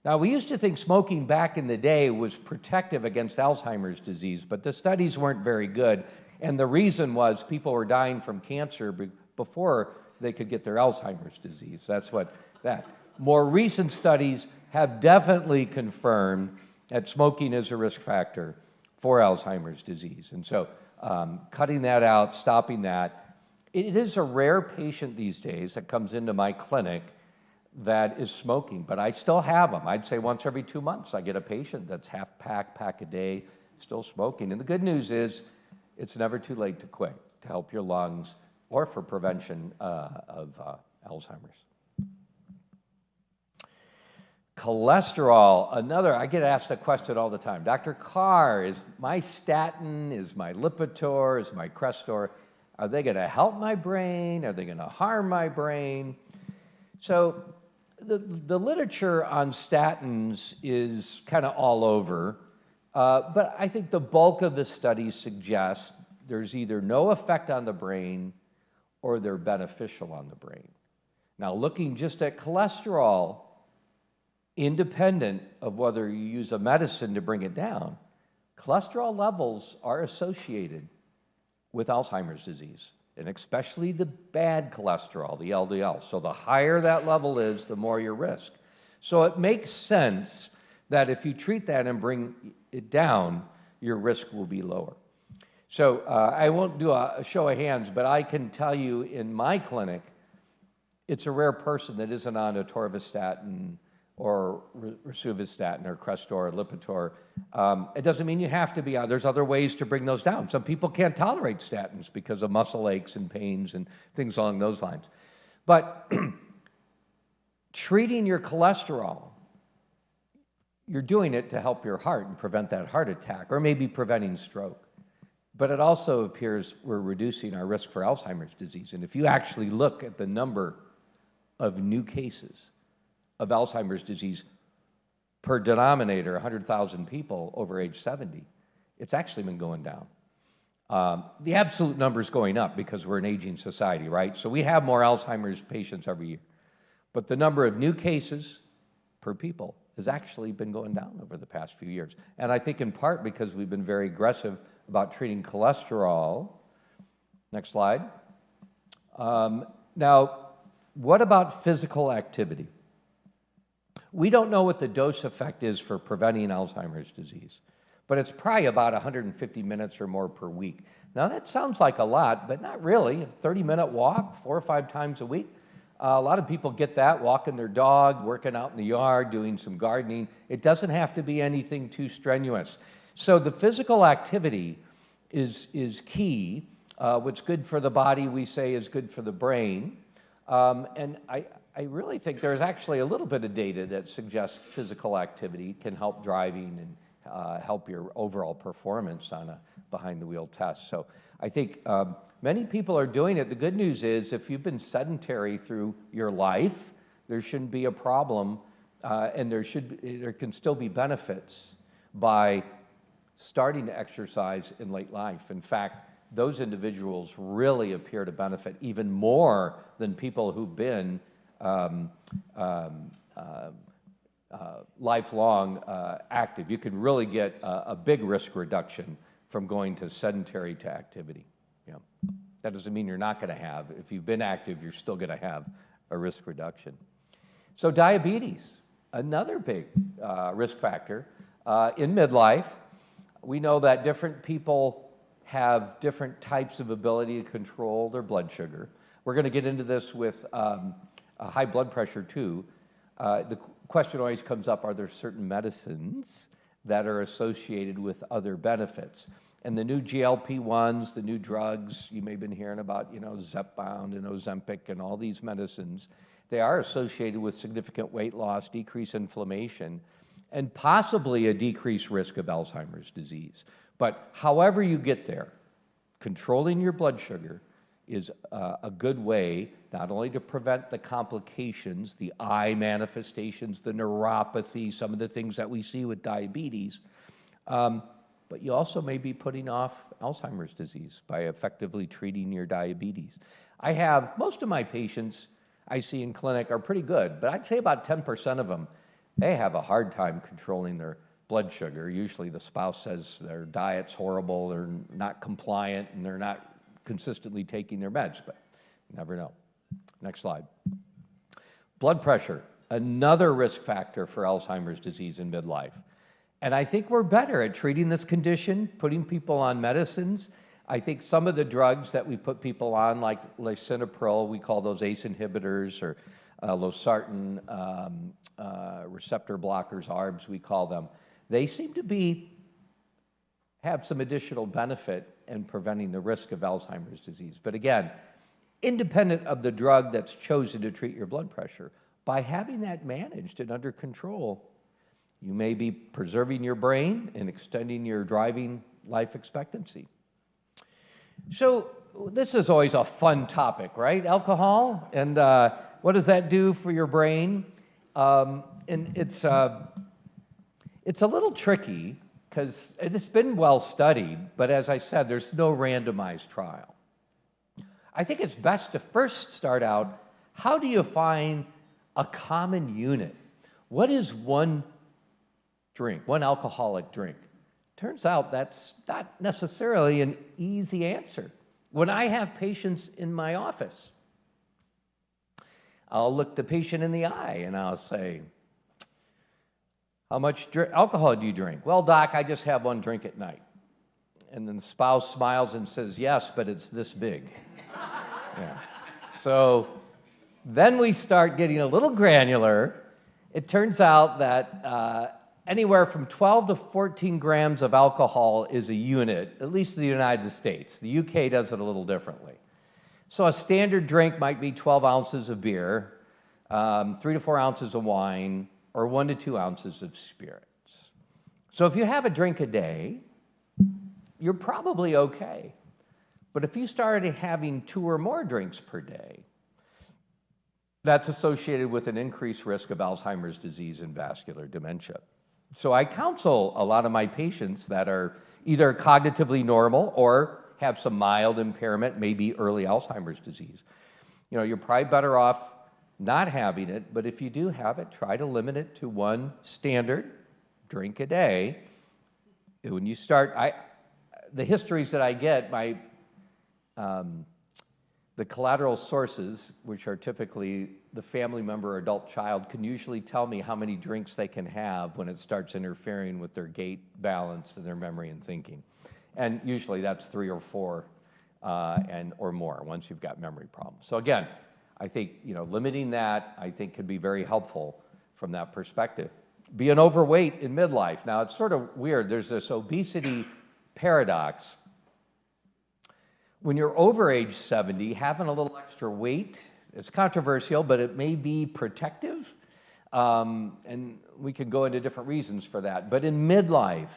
Now, we used to think smoking back in the day was protective against Alzheimer's disease, but the studies weren't very good. And the reason was people were dying from cancer before they could get their Alzheimer's disease. That's what that. More recent studies have definitely confirmed that smoking is a risk factor for Alzheimer's disease. And so cutting that out, stopping that. It is a rare patient these days that comes into my clinic that is smoking, but I still have them. I'd say once every 2 months I get a patient that's half pack a day, still smoking. And the good news is it's never too late to quit, to help your lungs or for prevention of Alzheimer's. Cholesterol, I get asked a question all the time. Dr. Carr, is my statin, is my Lipitor, is my Crestor, are they gonna help my brain? Are they gonna harm my brain? So the literature on statins is kind of all over, but I think the bulk of the studies suggest there's either no effect on the brain or they're beneficial on the brain. Now, looking just at cholesterol, independent of whether you use a medicine to bring it down, cholesterol levels are associated with Alzheimer's disease, and especially the bad cholesterol, the LDL. So the higher that level is, the more your risk. So it makes sense that if you treat that and bring it down, your risk will be lower. So I won't do a show of hands, but I can tell you in my clinic, it's a rare person that isn't on atorvastatin or rosuvastatin or Crestor or Lipitor. It doesn't mean you have to be on. There's other ways to bring those down. Some people can't tolerate statins because of muscle aches and pains and things along those lines. But treating your cholesterol, you're doing it to help your heart and prevent that heart attack, or maybe preventing stroke. But it also appears we're reducing our risk for Alzheimer's disease. And if you actually look at the number of new cases of Alzheimer's disease per denominator, 100,000 people over age 70, it's actually been going down. The absolute number is going up because we're an aging society, right? So we have more Alzheimer's patients every year. But the number of new cases per people has actually been going down over the past few years. And I think in part because we've been very aggressive about treating cholesterol. Next slide. Now, what about physical activity? We don't know what the dose effect is for preventing Alzheimer's disease, but it's probably about 150 minutes or more per week. Now, that sounds like a lot, but not really. A 30-minute walk 4 or 5 times a week. A lot of people get that, walking their dog, working out in the yard, doing some gardening. It doesn't have to be anything too strenuous. So the physical activity is key. What's good for the body, we say, is good for the brain. And I really think there's actually a little bit of data that suggests physical activity can help driving and help your overall performance on a behind-the-wheel test. So I think many people are doing it. The good news is if you've been sedentary through your life, there shouldn't be a problem, and there can still be benefits by starting to exercise in late life. In fact, those individuals really appear to benefit even more than people who've been lifelong active. You can really get a big risk reduction from going to sedentary to activity. Yeah. That doesn't mean you're not going to have. If you've been active, you're still going to have a risk reduction. So diabetes, another big risk factor. In midlife, we know that different people have different types of ability to control their blood sugar. We're going to get into this with high blood pressure too. The question always comes up, are there certain medicines that are associated with other benefits? And the new GLP-1s, the new drugs, you may have been hearing about, Zepbound and Ozempic and all these medicines, they are associated with significant weight loss, decreased inflammation, and possibly a decreased risk of Alzheimer's disease. But however you get there, controlling your blood sugar is a good way not only to prevent the complications, the eye manifestations, the neuropathy, some of the things that we see with diabetes, but you also may be putting off Alzheimer's disease by effectively treating your diabetes. Most of my patients I see in clinic are pretty good, but I'd say about 10% of them, they have a hard time controlling their blood sugar. Usually the spouse says their diet's horrible, they're not compliant, and they're not consistently taking their meds, but you never know. Next slide. Blood pressure, another risk factor for Alzheimer's disease in midlife. And I think we're better at treating this condition, putting people on medicines. I think some of the drugs that we put people on, like lisinopril, we call those ACE inhibitors, or losartan receptor blockers, ARBs, we call them. They seem to have some additional benefit in preventing the risk of Alzheimer's disease. But again, independent of the drug that's chosen to treat your blood pressure, by having that managed and under control, you may be preserving your brain and extending your driving life expectancy. So this is always a fun topic, right? Alcohol, and what does that do for your brain? And it's a little tricky because it's been well studied, but as I said, there's no randomized trial. I think it's best to first start out, how do you find a common unit? What is one drink, one alcoholic drink? Turns out that's not necessarily an easy answer. When I have patients in my office, I'll look the patient in the eye and I'll say, how much alcohol do you drink? Well, doc, I just have one drink at night. And then the spouse smiles and says, yes, but it's this big. Yeah. So then we start getting a little granular. It turns out that anywhere from 12 to 14 grams of alcohol is a unit, at least in the United States. The UK does it a little differently. So a standard drink might be 12 ounces of beer, 3 to 4 ounces of wine, or 1 to 2 ounces of spirits. So if you have a drink a day, you're probably okay. But if you started having 2 or more drinks per day, that's associated with an increased risk of Alzheimer's disease and vascular dementia. So I counsel a lot of my patients that are either cognitively normal or have some mild impairment, maybe early Alzheimer's disease. You're probably better off not having it, but if you do have it, try to limit it to 1 standard drink a day. When you start, the histories that I get, the collateral sources, which are typically the family member or adult child, can usually tell me how many drinks they can have when it starts interfering with their gait, balance, and their memory and thinking. And usually that's 3 or 4 or more once you've got memory problems. So again, I think limiting that, I think, could be very helpful from that perspective. being overweight in midlife. Now, it's sort of weird. There's this obesity paradox. When you're over age 70, having a little extra weight, it's controversial, but it may be protective. And we can go into different reasons for that. But in midlife,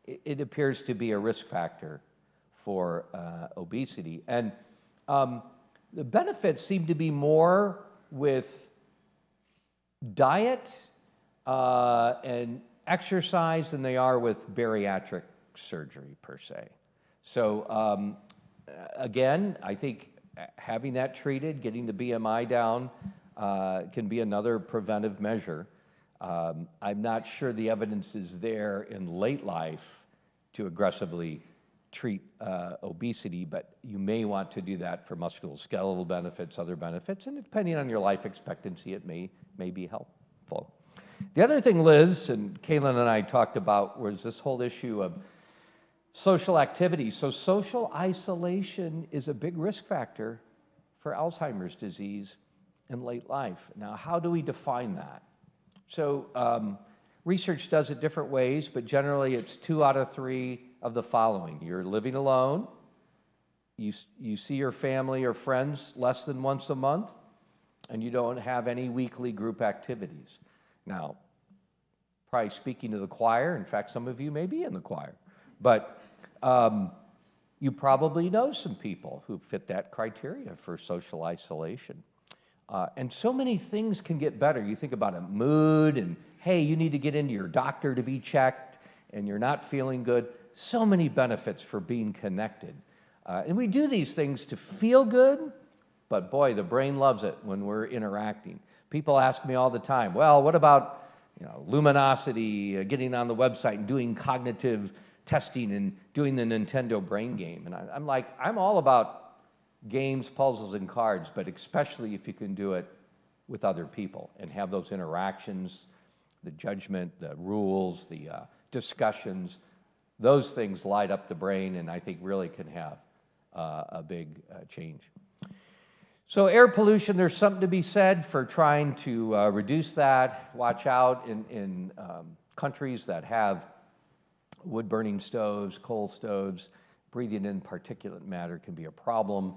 it appears to be a risk factor for obesity. And the benefits seem to be more with diet and exercise than they are with bariatric surgery per se. So again, I think having that treated, getting the BMI down, can be another preventive measure. I'm not sure the evidence is there in late life to aggressively treat obesity, but you may want to do that for musculoskeletal benefits, other benefits, and depending on your life expectancy, it may be helpful. The other thing Liz and Kaylin and I talked about was this whole issue of social activity. So social isolation is a big risk factor for Alzheimer's disease in late life. Now, how do we define that? So research does it different ways, but generally it's 2 out of 3 of the following. You're living alone, you see your family or friends less than once a month, and you don't have any weekly group activities. Now, probably speaking to the choir, in fact, some of you may be in the choir, but you probably know some people who fit that criteria for social isolation. And so many things can get better. You think about a mood and, hey, you need to get into your doctor to be checked and you're not feeling good. So many benefits for being connected. And we do these things to feel good, but boy, the brain loves it when we're interacting. People ask me all the time, well, what about luminosity, getting on the website and doing cognitive testing and doing the Nintendo brain game? And I'm like, I'm all about games, puzzles, and cards, but especially if you can do it with other people and have those interactions, the judgment, the rules, the discussions. Those things light up the brain and I think really can have a big change. So air pollution, there's something to be said for trying to reduce that. Watch out in countries that have wood-burning stoves, coal stoves. Breathing in particulate matter can be a problem.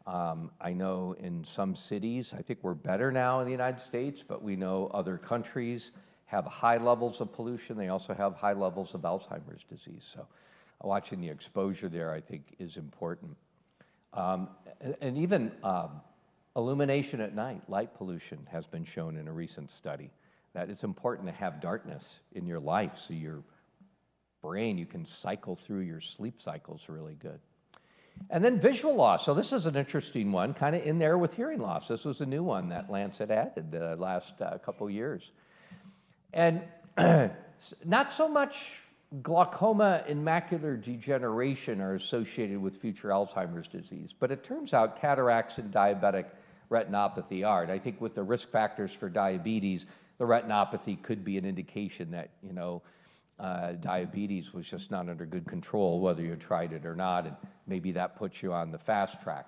I know in some cities, I think we're better now in the United States, but we know other countries have high levels of pollution. They also have high levels of Alzheimer's disease. So watching the exposure there, I think, is important. And even illumination at night, light pollution has been shown in a recent study that it's important to have darkness in your life so your brain, you can cycle through your sleep cycles really good. And then visual loss. So this is an interesting one, kind of in there with hearing loss. This was a new one that Lancet added the last couple years. And not so much glaucoma and macular degeneration are associated with future Alzheimer's disease, but it turns out cataracts and diabetic retinopathy are. And I think with the risk factors for diabetes, the retinopathy could be an indication that, diabetes was just not under good control, whether you tried it or not, and maybe that puts you on the fast track.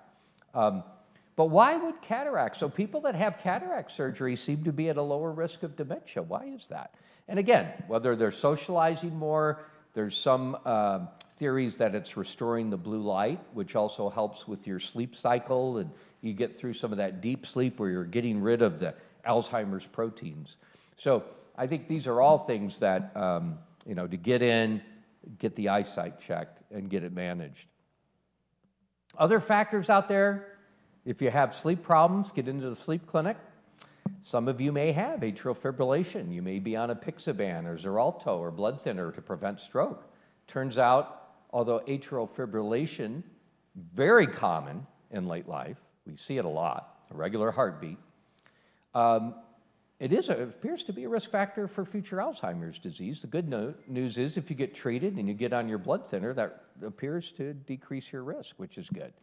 But why would cataracts? So people that have cataract surgery seem to be at a lower risk of dementia. Why is that? And again, whether they're socializing more, there's some theories that it's restoring the blue light, which also helps with your sleep cycle, and you get through some of that deep sleep where you're getting rid of the Alzheimer's proteins. So I think these are all things that, to get in, get the eyesight checked, and get it managed. Other factors out there, if you have sleep problems, get into the sleep clinic. Some of you may have atrial fibrillation. You may be on apixaban or Xarelto or blood thinner to prevent stroke. Turns out, although atrial fibrillation, very common in late life, we see it a lot, a regular heartbeat, it appears to be a risk factor for future Alzheimer's disease. The good news is if you get treated and you get on your blood thinner, that appears to decrease your risk, which is good.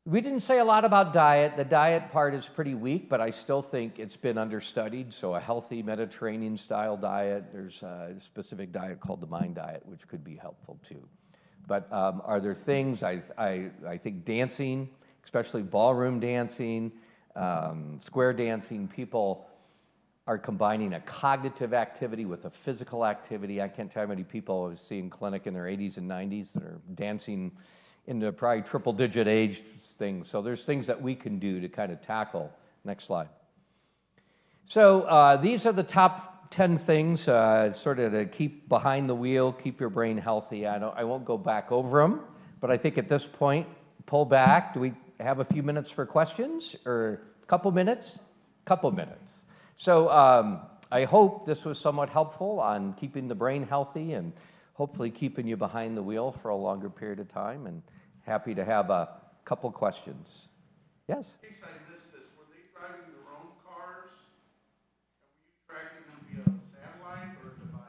We didn't say a lot about diet. The diet part is pretty weak, but I still think it's been understudied. So a healthy Mediterranean style diet, there's a specific diet called the MIND diet, which could be helpful too. But are there things, I think dancing, especially ballroom dancing, square dancing, people are combining a cognitive activity with a physical activity. I can't tell you how many people I see in clinic in their 80s and 90s that are dancing into probably triple-digit age things. So there's things that we can do to kind of tackle. Next slide. So these are the top 10 things, sort of to keep behind the wheel, keep your brain healthy. I won't go back over them, but I think at this point, pull back. Do we have a few minutes for questions, or a couple minutes? Couple minutes. So I hope this was somewhat helpful on keeping the brain healthy and hopefully keeping you behind the wheel for a longer period of time, and happy to have a couple questions. Yes? In case I missed this, were they driving their own cars? And were you tracking them via satellite or device?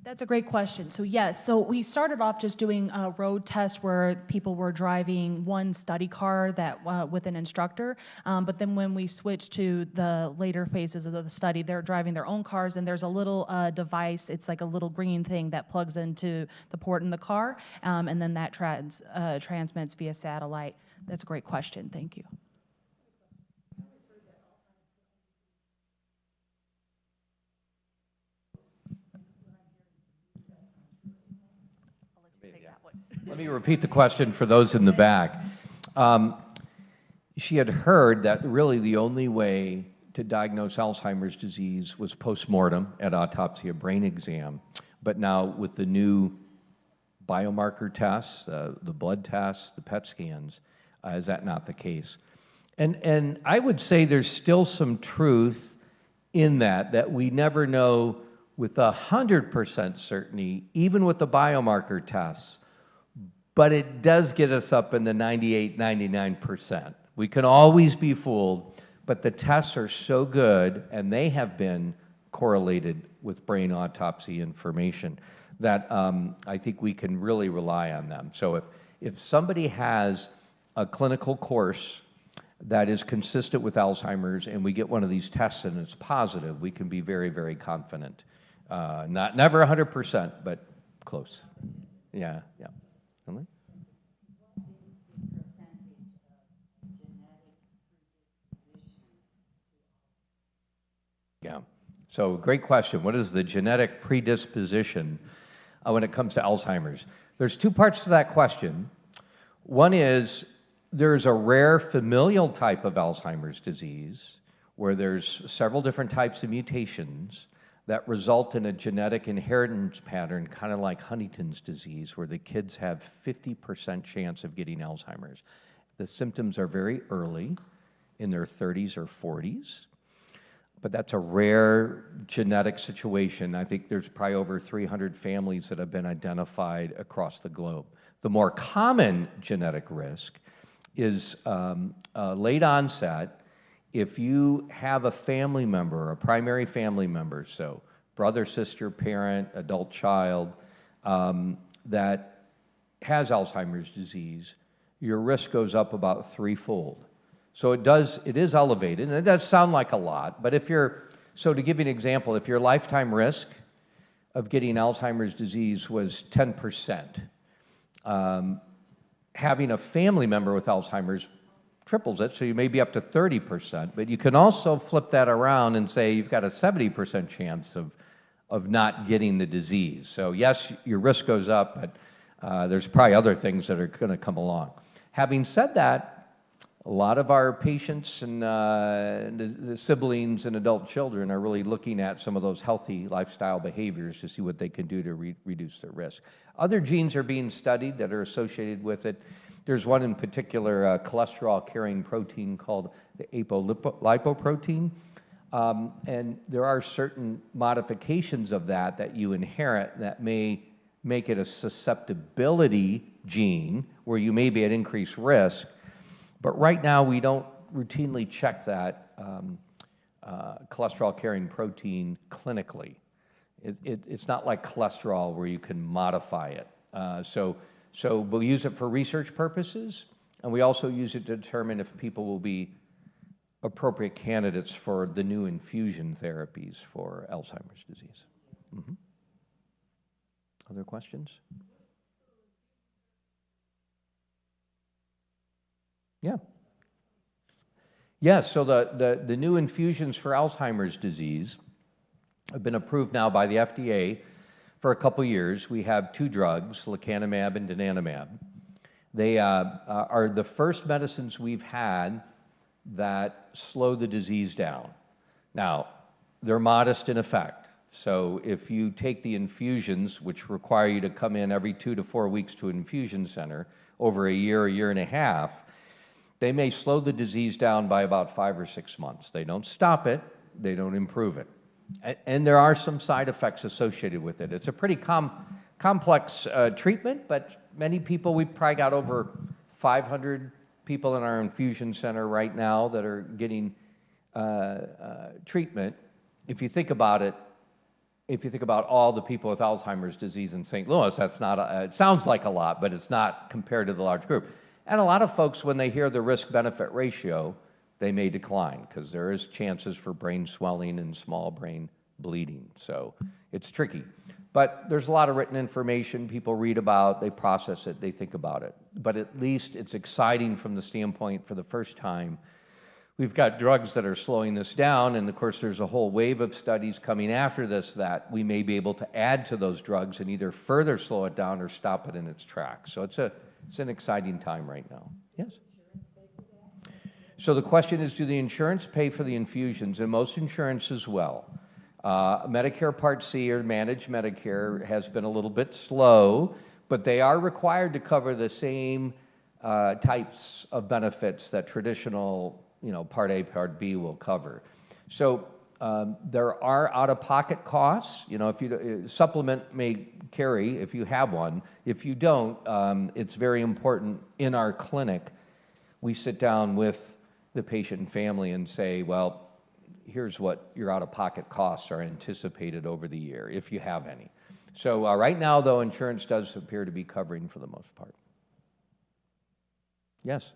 That's a great question. So yes, so we started off just doing a road test where people were driving one study car that with an instructor, but then when we switched to the later phases of the study, they're driving their own cars, and there's a little device, it's like a little green thing that plugs into the port in the car, and then that transmits via satellite. That's a great question, thank you. Let me repeat the question for those in the back. She had heard that really the only way to diagnose Alzheimer's disease was postmortem at autopsy, a brain exam. But now with the new biomarker tests, the blood tests, the PET scans, is that not the case? And I would say there's still some truth in that we never know with 100% certainty, even with the biomarker tests, but it does get us up in the 98, 99%. We can always be fooled, but the tests are so good, and they have been correlated with brain autopsy information, that I think we can really rely on them. So if somebody has a clinical course that is consistent with Alzheimer's, and we get one of these tests and it's positive, we can be very, very confident. Never 100%, but close. Yeah, yeah. Emily? Yeah. So great question. What is the genetic predisposition when it comes to Alzheimer's? There's two parts to that question. One is there's a rare familial type of Alzheimer's disease where there's several different types of mutations that result in a genetic inheritance pattern, kind of like Huntington's disease, where the kids have 50% chance of getting Alzheimer's. The symptoms are very early, in their 30s or 40s, but that's a rare genetic situation. I think there's probably over 300 families that have been identified across the globe. The more common genetic risk is late onset. If you have a family member, a primary family member, so brother, sister, parent, adult child, that has Alzheimer's disease, your risk goes up about threefold. So it is elevated, and it does sound like a lot, but so to give you an example, if your lifetime risk of getting Alzheimer's disease was 10%, having a family member with Alzheimer's triples it, so you may be up to 30%, but you can also flip that around and say you've got a 70% chance of not getting the disease. So yes, your risk goes up, but there's probably other things that are going to come along. Having said that, a lot of our patients and the siblings and adult children are really looking at some of those healthy lifestyle behaviors to see what they can do to reduce their risk. Other genes are being studied that are associated with it. There's one in particular, a cholesterol-carrying protein called the apolipoprotein. And there are certain modifications of that you inherit that may make it a susceptibility gene where you may be at increased risk. But right now, we don't routinely check that cholesterol-carrying protein clinically. It's not like cholesterol where you can modify it. So we'll use it for research purposes, and we also use it to determine if people will be appropriate candidates for the new infusion therapies for Alzheimer's disease. Mm-hmm. Other questions? Yeah. Yes, so the new infusions for Alzheimer's disease have been approved now by the FDA for a couple years. We have two drugs, lecanemab and donanemab. They are the first medicines we've had that slow the disease down. Now, they're modest in effect. So if you take the infusions, which require you to come in every 2 to 4 weeks to an infusion center over a year and a half, they may slow the disease down by about 5 or 6 months. They don't stop it, they don't improve it. And there are some side effects associated with it. It's a pretty complex treatment, but many people, we've probably got over 500 people in our infusion center right now that are getting treatment. If you think about it, if you think about all the people with Alzheimer's disease in St. Louis, that's not, it sounds like a lot, but it's not compared to the large group. And a lot of folks, when they hear the risk-benefit ratio, they may decline because there is chances for brain swelling and small brain bleeding. So it's tricky. But there's a lot of written information people read about, they process it, they think about it. But at least it's exciting from the standpoint, for the first time, we've got drugs that are slowing this down, and of course there's a whole wave of studies coming after this that we may be able to add to those drugs and either further slow it down or stop it in its tracks. So it's an exciting time right now. Yes? So the question is, do the insurance pay for the infusions? And most insurances will. Medicare Part C or Managed Medicare has been a little bit slow, but they are required to cover the same types of benefits that traditional, Part A, Part B will cover. So there are out-of-pocket costs. If you supplement may carry if you have one. If you don't, it's very important in our clinic. We sit down with the patient and family and say, well, here's what your out-of-pocket costs are anticipated over the year, if you have any. So right now, though, insurance does appear to be covering for the most part. Yes?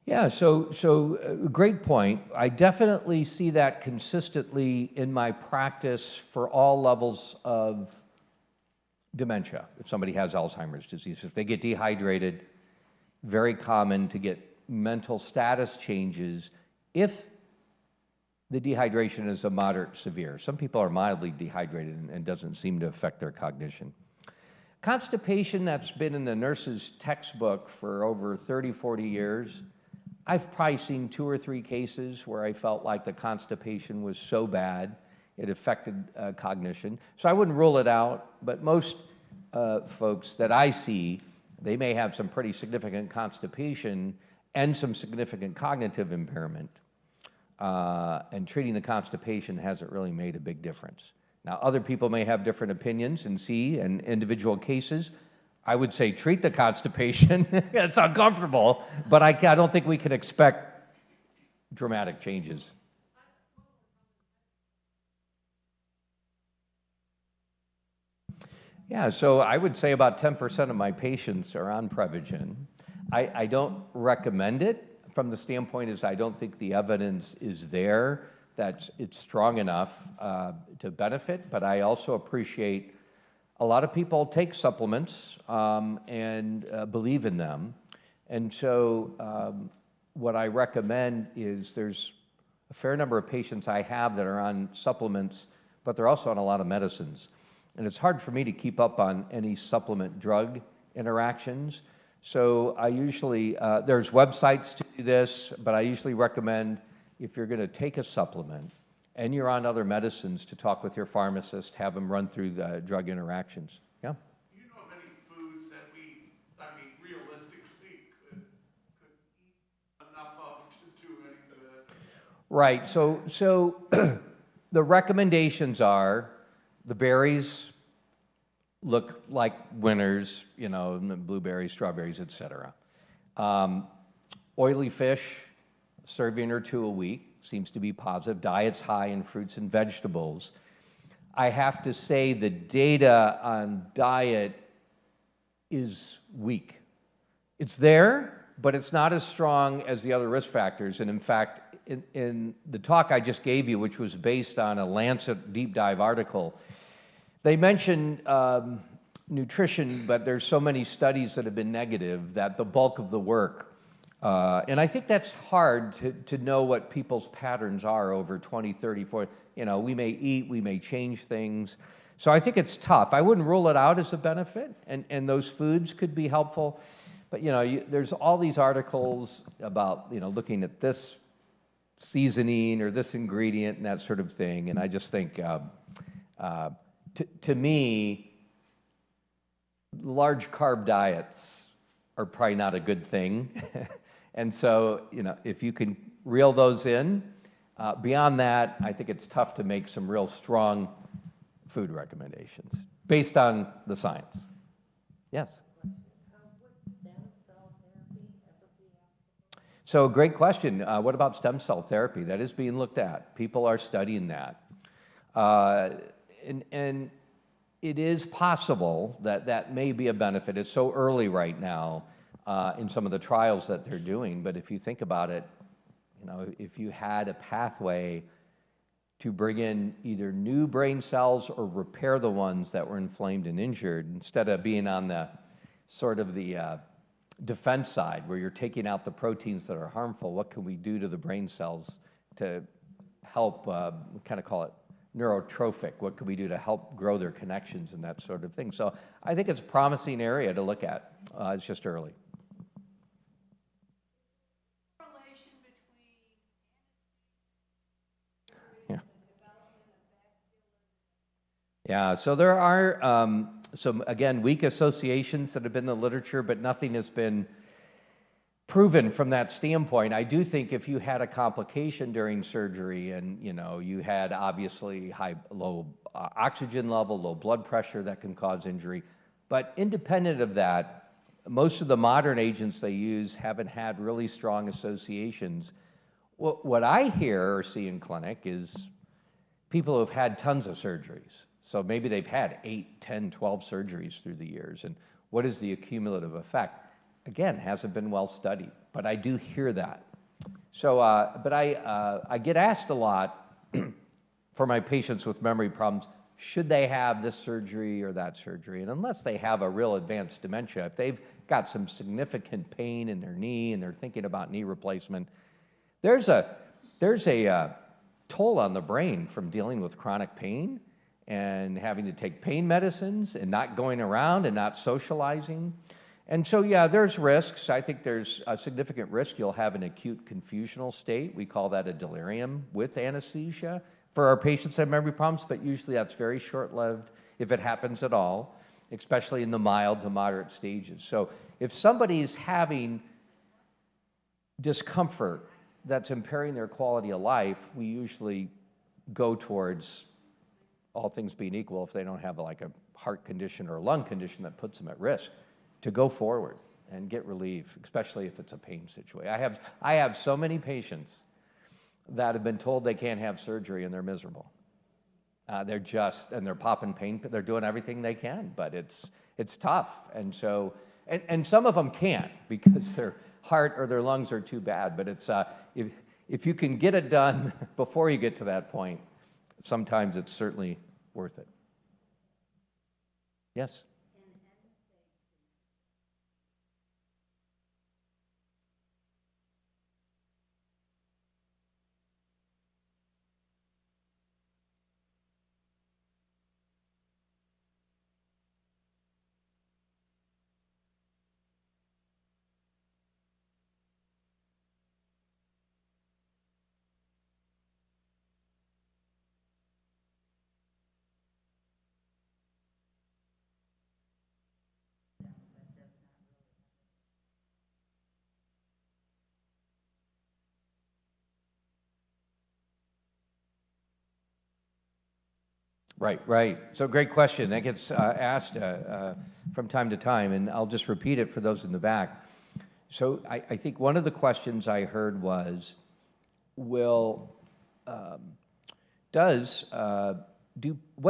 Yeah, so great point. I definitely see that consistently in my practice for all levels of dementia. If somebody has Alzheimer's disease, if they get dehydrated, very common to get mental status changes if the dehydration is a moderate severe. Some people are mildly dehydrated and doesn't seem to affect their cognition. Constipation, that's been in the nurse's textbook for over 30, 40 years. I've probably seen 2 or 3 cases where I felt like the constipation was so bad it affected cognition. So I wouldn't rule it out, but most folks that I see, they may have some pretty significant constipation and some significant cognitive impairment. And treating the constipation hasn't really made a big difference. Now, other people may have different opinions and see in individual cases. I would say treat the constipation. It's uncomfortable, but I don't think we can expect dramatic changes. Yeah, so I would say about 10% of my patients are on Prevagen. I don't recommend it from the standpoint is I don't think the evidence is there that it's strong enough to benefit, but I also appreciate a lot of people take supplements and believe in them. And so what I recommend is there's a fair number of patients I have that are on supplements, but they're also on a lot of medicines. And it's hard for me to keep up on any supplement drug interactions. So I usually, there's websites to do this, but I usually recommend if you're gonna take a supplement and you're on other medicines to talk with your pharmacist, have them run through the drug interactions. Yeah? Do you know of any foods that we, realistically could eat enough of to do any good? Right, so the recommendations are the berries look like winners, blueberries, strawberries, etc. Oily fish, serving or 2 a week, seems to be positive. Diet's high in fruits and vegetables. I have to say the data on diet is weak. It's there, but it's not as strong as the other risk factors. And in fact, in the talk I just gave you, which was based on a Lancet deep dive article, they mentioned nutrition, but there's so many studies that have been negative that the bulk of the work, and I think that's hard to know what people's patterns are over 20, 30, 40. We may eat, we may change things. So I think it's tough. I wouldn't rule it out as a benefit, and those foods could be helpful. But there's all these articles about looking at this seasoning or this ingredient and that sort of thing. And I just think, to me, large carb diets are probably not a good thing. And so, if you can reel those in, beyond that, I think it's tough to make some real strong food recommendations based on the science. Yes? So great question. What about stem cell therapy? That is being looked at. People are studying that. And it is possible that that may be a benefit. It's so early right now in some of the trials that they're doing, but if you think about it, if you had a pathway to bring in either new brain cells or repair the ones that were inflamed and injured, instead of being on the sort of the defense side where you're taking out the proteins that are harmful, what can we do to the brain cells to help, we kind of call it neurotrophic, what can we do to help grow their connections and that sort of thing. So I think it's a promising area to look at. It's just early. Yeah, so there are some, again, weak associations that have been in the literature, but nothing has been proven from that standpoint. I do think if you had a complication during surgery and, you had obviously low oxygen level, low blood pressure, that can cause injury. But independent of that, most of the modern agents they use haven't had really strong associations. What I hear or see in clinic is people who have had tons of surgeries. So maybe they've had 8, 10, 12 surgeries through the years. And what is the cumulative effect? Again, hasn't been well studied, but I do hear that. So, but I get asked a lot for my patients with memory problems, should they have this surgery or that surgery? And unless they have a real advanced dementia, if they've got some significant pain in their knee and they're thinking about knee replacement, there's a toll on the brain from dealing with chronic pain and having to take pain medicines and not going around and not socializing. And so, yeah, there's risks. I think there's a significant risk you'll have an acute confusional state. We call that a delirium with anesthesia for our patients that have memory problems, but usually that's very short-lived if it happens at all, especially in the mild to moderate stages. So if somebody's having discomfort that's impairing their quality of life, we usually go towards, all things being equal, if they don't have like a heart condition or a lung condition that puts them at risk, to go forward and get relief, especially if it's a pain situation. I have so many patients that have been told they can't have surgery and they're miserable. They're popping pain, they're doing everything they can, but it's tough. And so, and some of them can't because their heart or their lungs are too bad, but it's, if you can get it done before you get to that point, sometimes it's certainly worth it. Yes? Right. So great question. That gets asked from time to time, and I'll just repeat it for those in the back. So I think one of the questions I heard was, what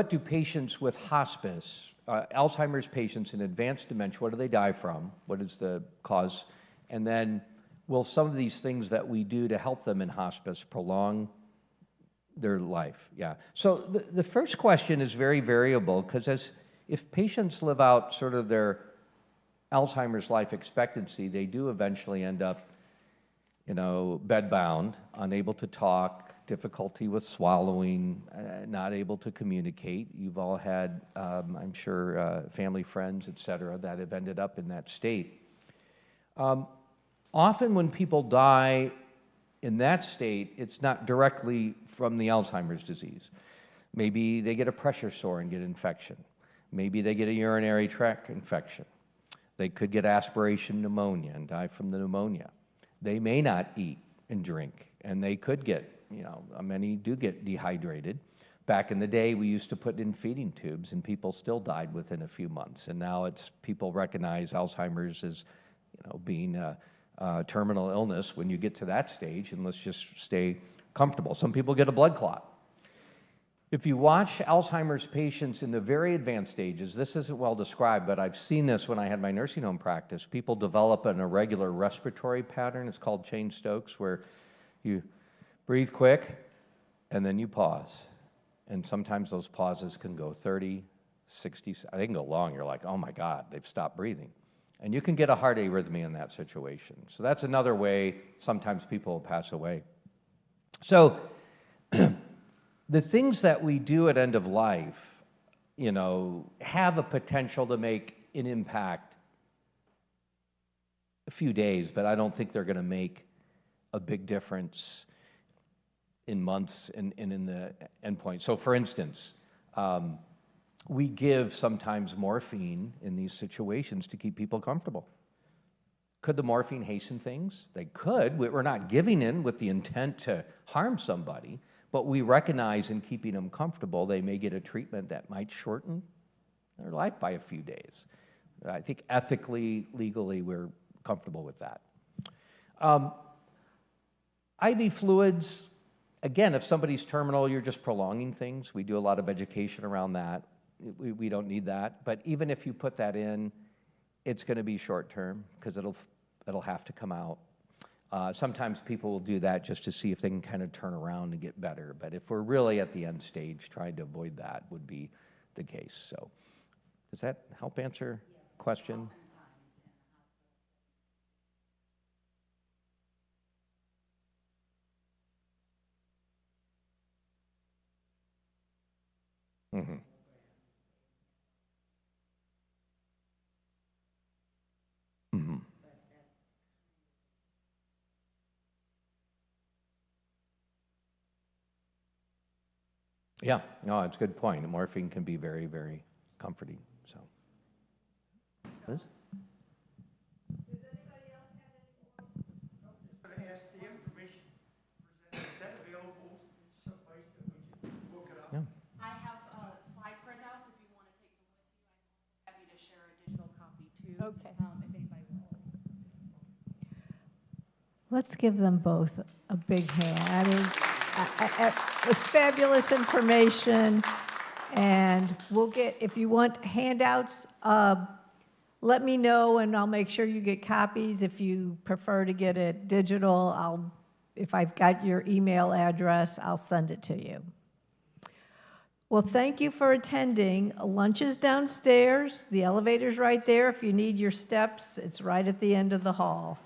do patients with hospice, Alzheimer's patients in advanced dementia, what do they die from? What is the cause? And then will some of these things that we do to help them in hospice prolong their life? Yeah. So the first question is very variable, because if patients live out sort of their Alzheimer's life expectancy, they do eventually end up, bedbound, unable to talk, difficulty with swallowing, not able to communicate. You've all had, I'm sure, family, friends, et cetera, that have ended up in that state. Often when people die in that state, it's not directly from the Alzheimer's disease. Maybe they get a pressure sore and get infection. Maybe they get a urinary tract infection. They could get aspiration pneumonia and die from the pneumonia. They may not eat and drink, and they could get, many do get dehydrated. Back in the day, we used to put in feeding tubes, and people still died within a few months. And now people recognize Alzheimer's as, being a terminal illness when you get to that stage, and let's just stay comfortable. Some people get a blood clot. If you watch Alzheimer's patients in the very advanced stages, this isn't well described, but I've seen this when I had my nursing home practice. People develop an irregular respiratory pattern. It's called Cheyne-Stokes, where you breathe quick and then you pause. And sometimes those pauses can go 30, 60, they can go long. You're like, oh my God, they've stopped breathing. And you can get a heart arrhythmia in that situation. So that's another way sometimes people will pass away. So the things that we do at end of life, have a potential to make an impact a few days, but I don't think they're going to make a big difference in months and in the endpoint. So for instance, we give sometimes morphine in these situations to keep people comfortable. Could the morphine hasten things? They could. We're not giving in with the intent to harm somebody, but we recognize in keeping them comfortable, they may get a treatment that might shorten their life by a few days. I think ethically, legally, we're comfortable with that. IV fluids, again, if somebody's terminal, you're just prolonging things. We do a lot of education around that. We don't need that. But even if you put that in, it's going to be short term because it'll have to come out. Sometimes people will do that just to see if they can kind of turn around and get better. But if we're really at the end stage, trying to avoid that would be the case. So does that help answer the question? Mm-hmm. Mm-hmm. Yeah, no, it's a good point. Morphine can be very, very comforting. So, Liz? Going to ask the information presented, is that available someplace that we can look it up? Yeah. I have slide printouts if you want to take some with you. I'm also happy to share a digital copy too. Okay. If anybody wants. Let's give them both a big hand. I mean, it was fabulous information, and we'll get, if you want handouts, let me know, and I'll make sure you get copies. If you prefer to get it digital, if I've got your email address, I'll send it to you. Well, thank you for attending. Lunch is downstairs. The elevator's right there. If you need your steps, it's right at the end of the hall.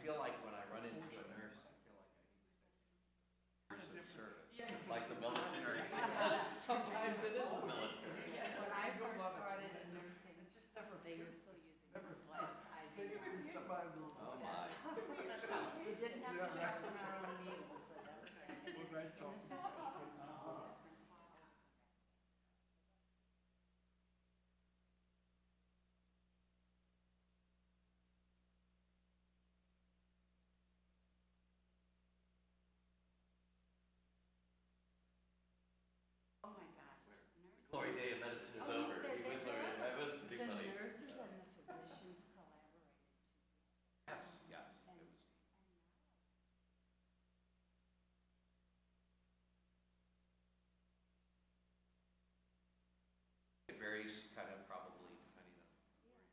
feel like when I run into a nurse, I feel like I need to say service. It's like the military. Sometimes it is the military. When I first started in nursing, they were still using glass IV. Oh my. We didn't have to sharpen our own needles, so that was handy. Well, nice talking. Oh my gosh, Glory day of medicine is over. He was already, that was pretty the funny. nurses and the physicians collaborated Yes, yes. It was. It varies kind of probably depending on where you're at.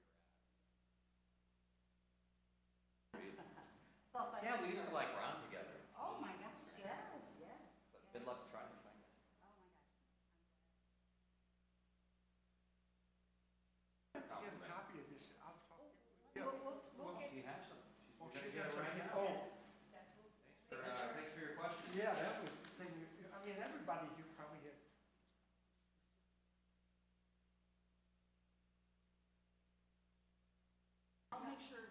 together. Yeah, we used to like round together. Oh my gosh, yes, yes. So good luck trying to find it. Oh my gosh. Get a copy of this, I'll talk. We'll get. She has some. Oh, She's she gonna got get it right some, now. oh, Thanks for your question. yeah, that was the thing, I mean, everybody here probably has. I'll make sure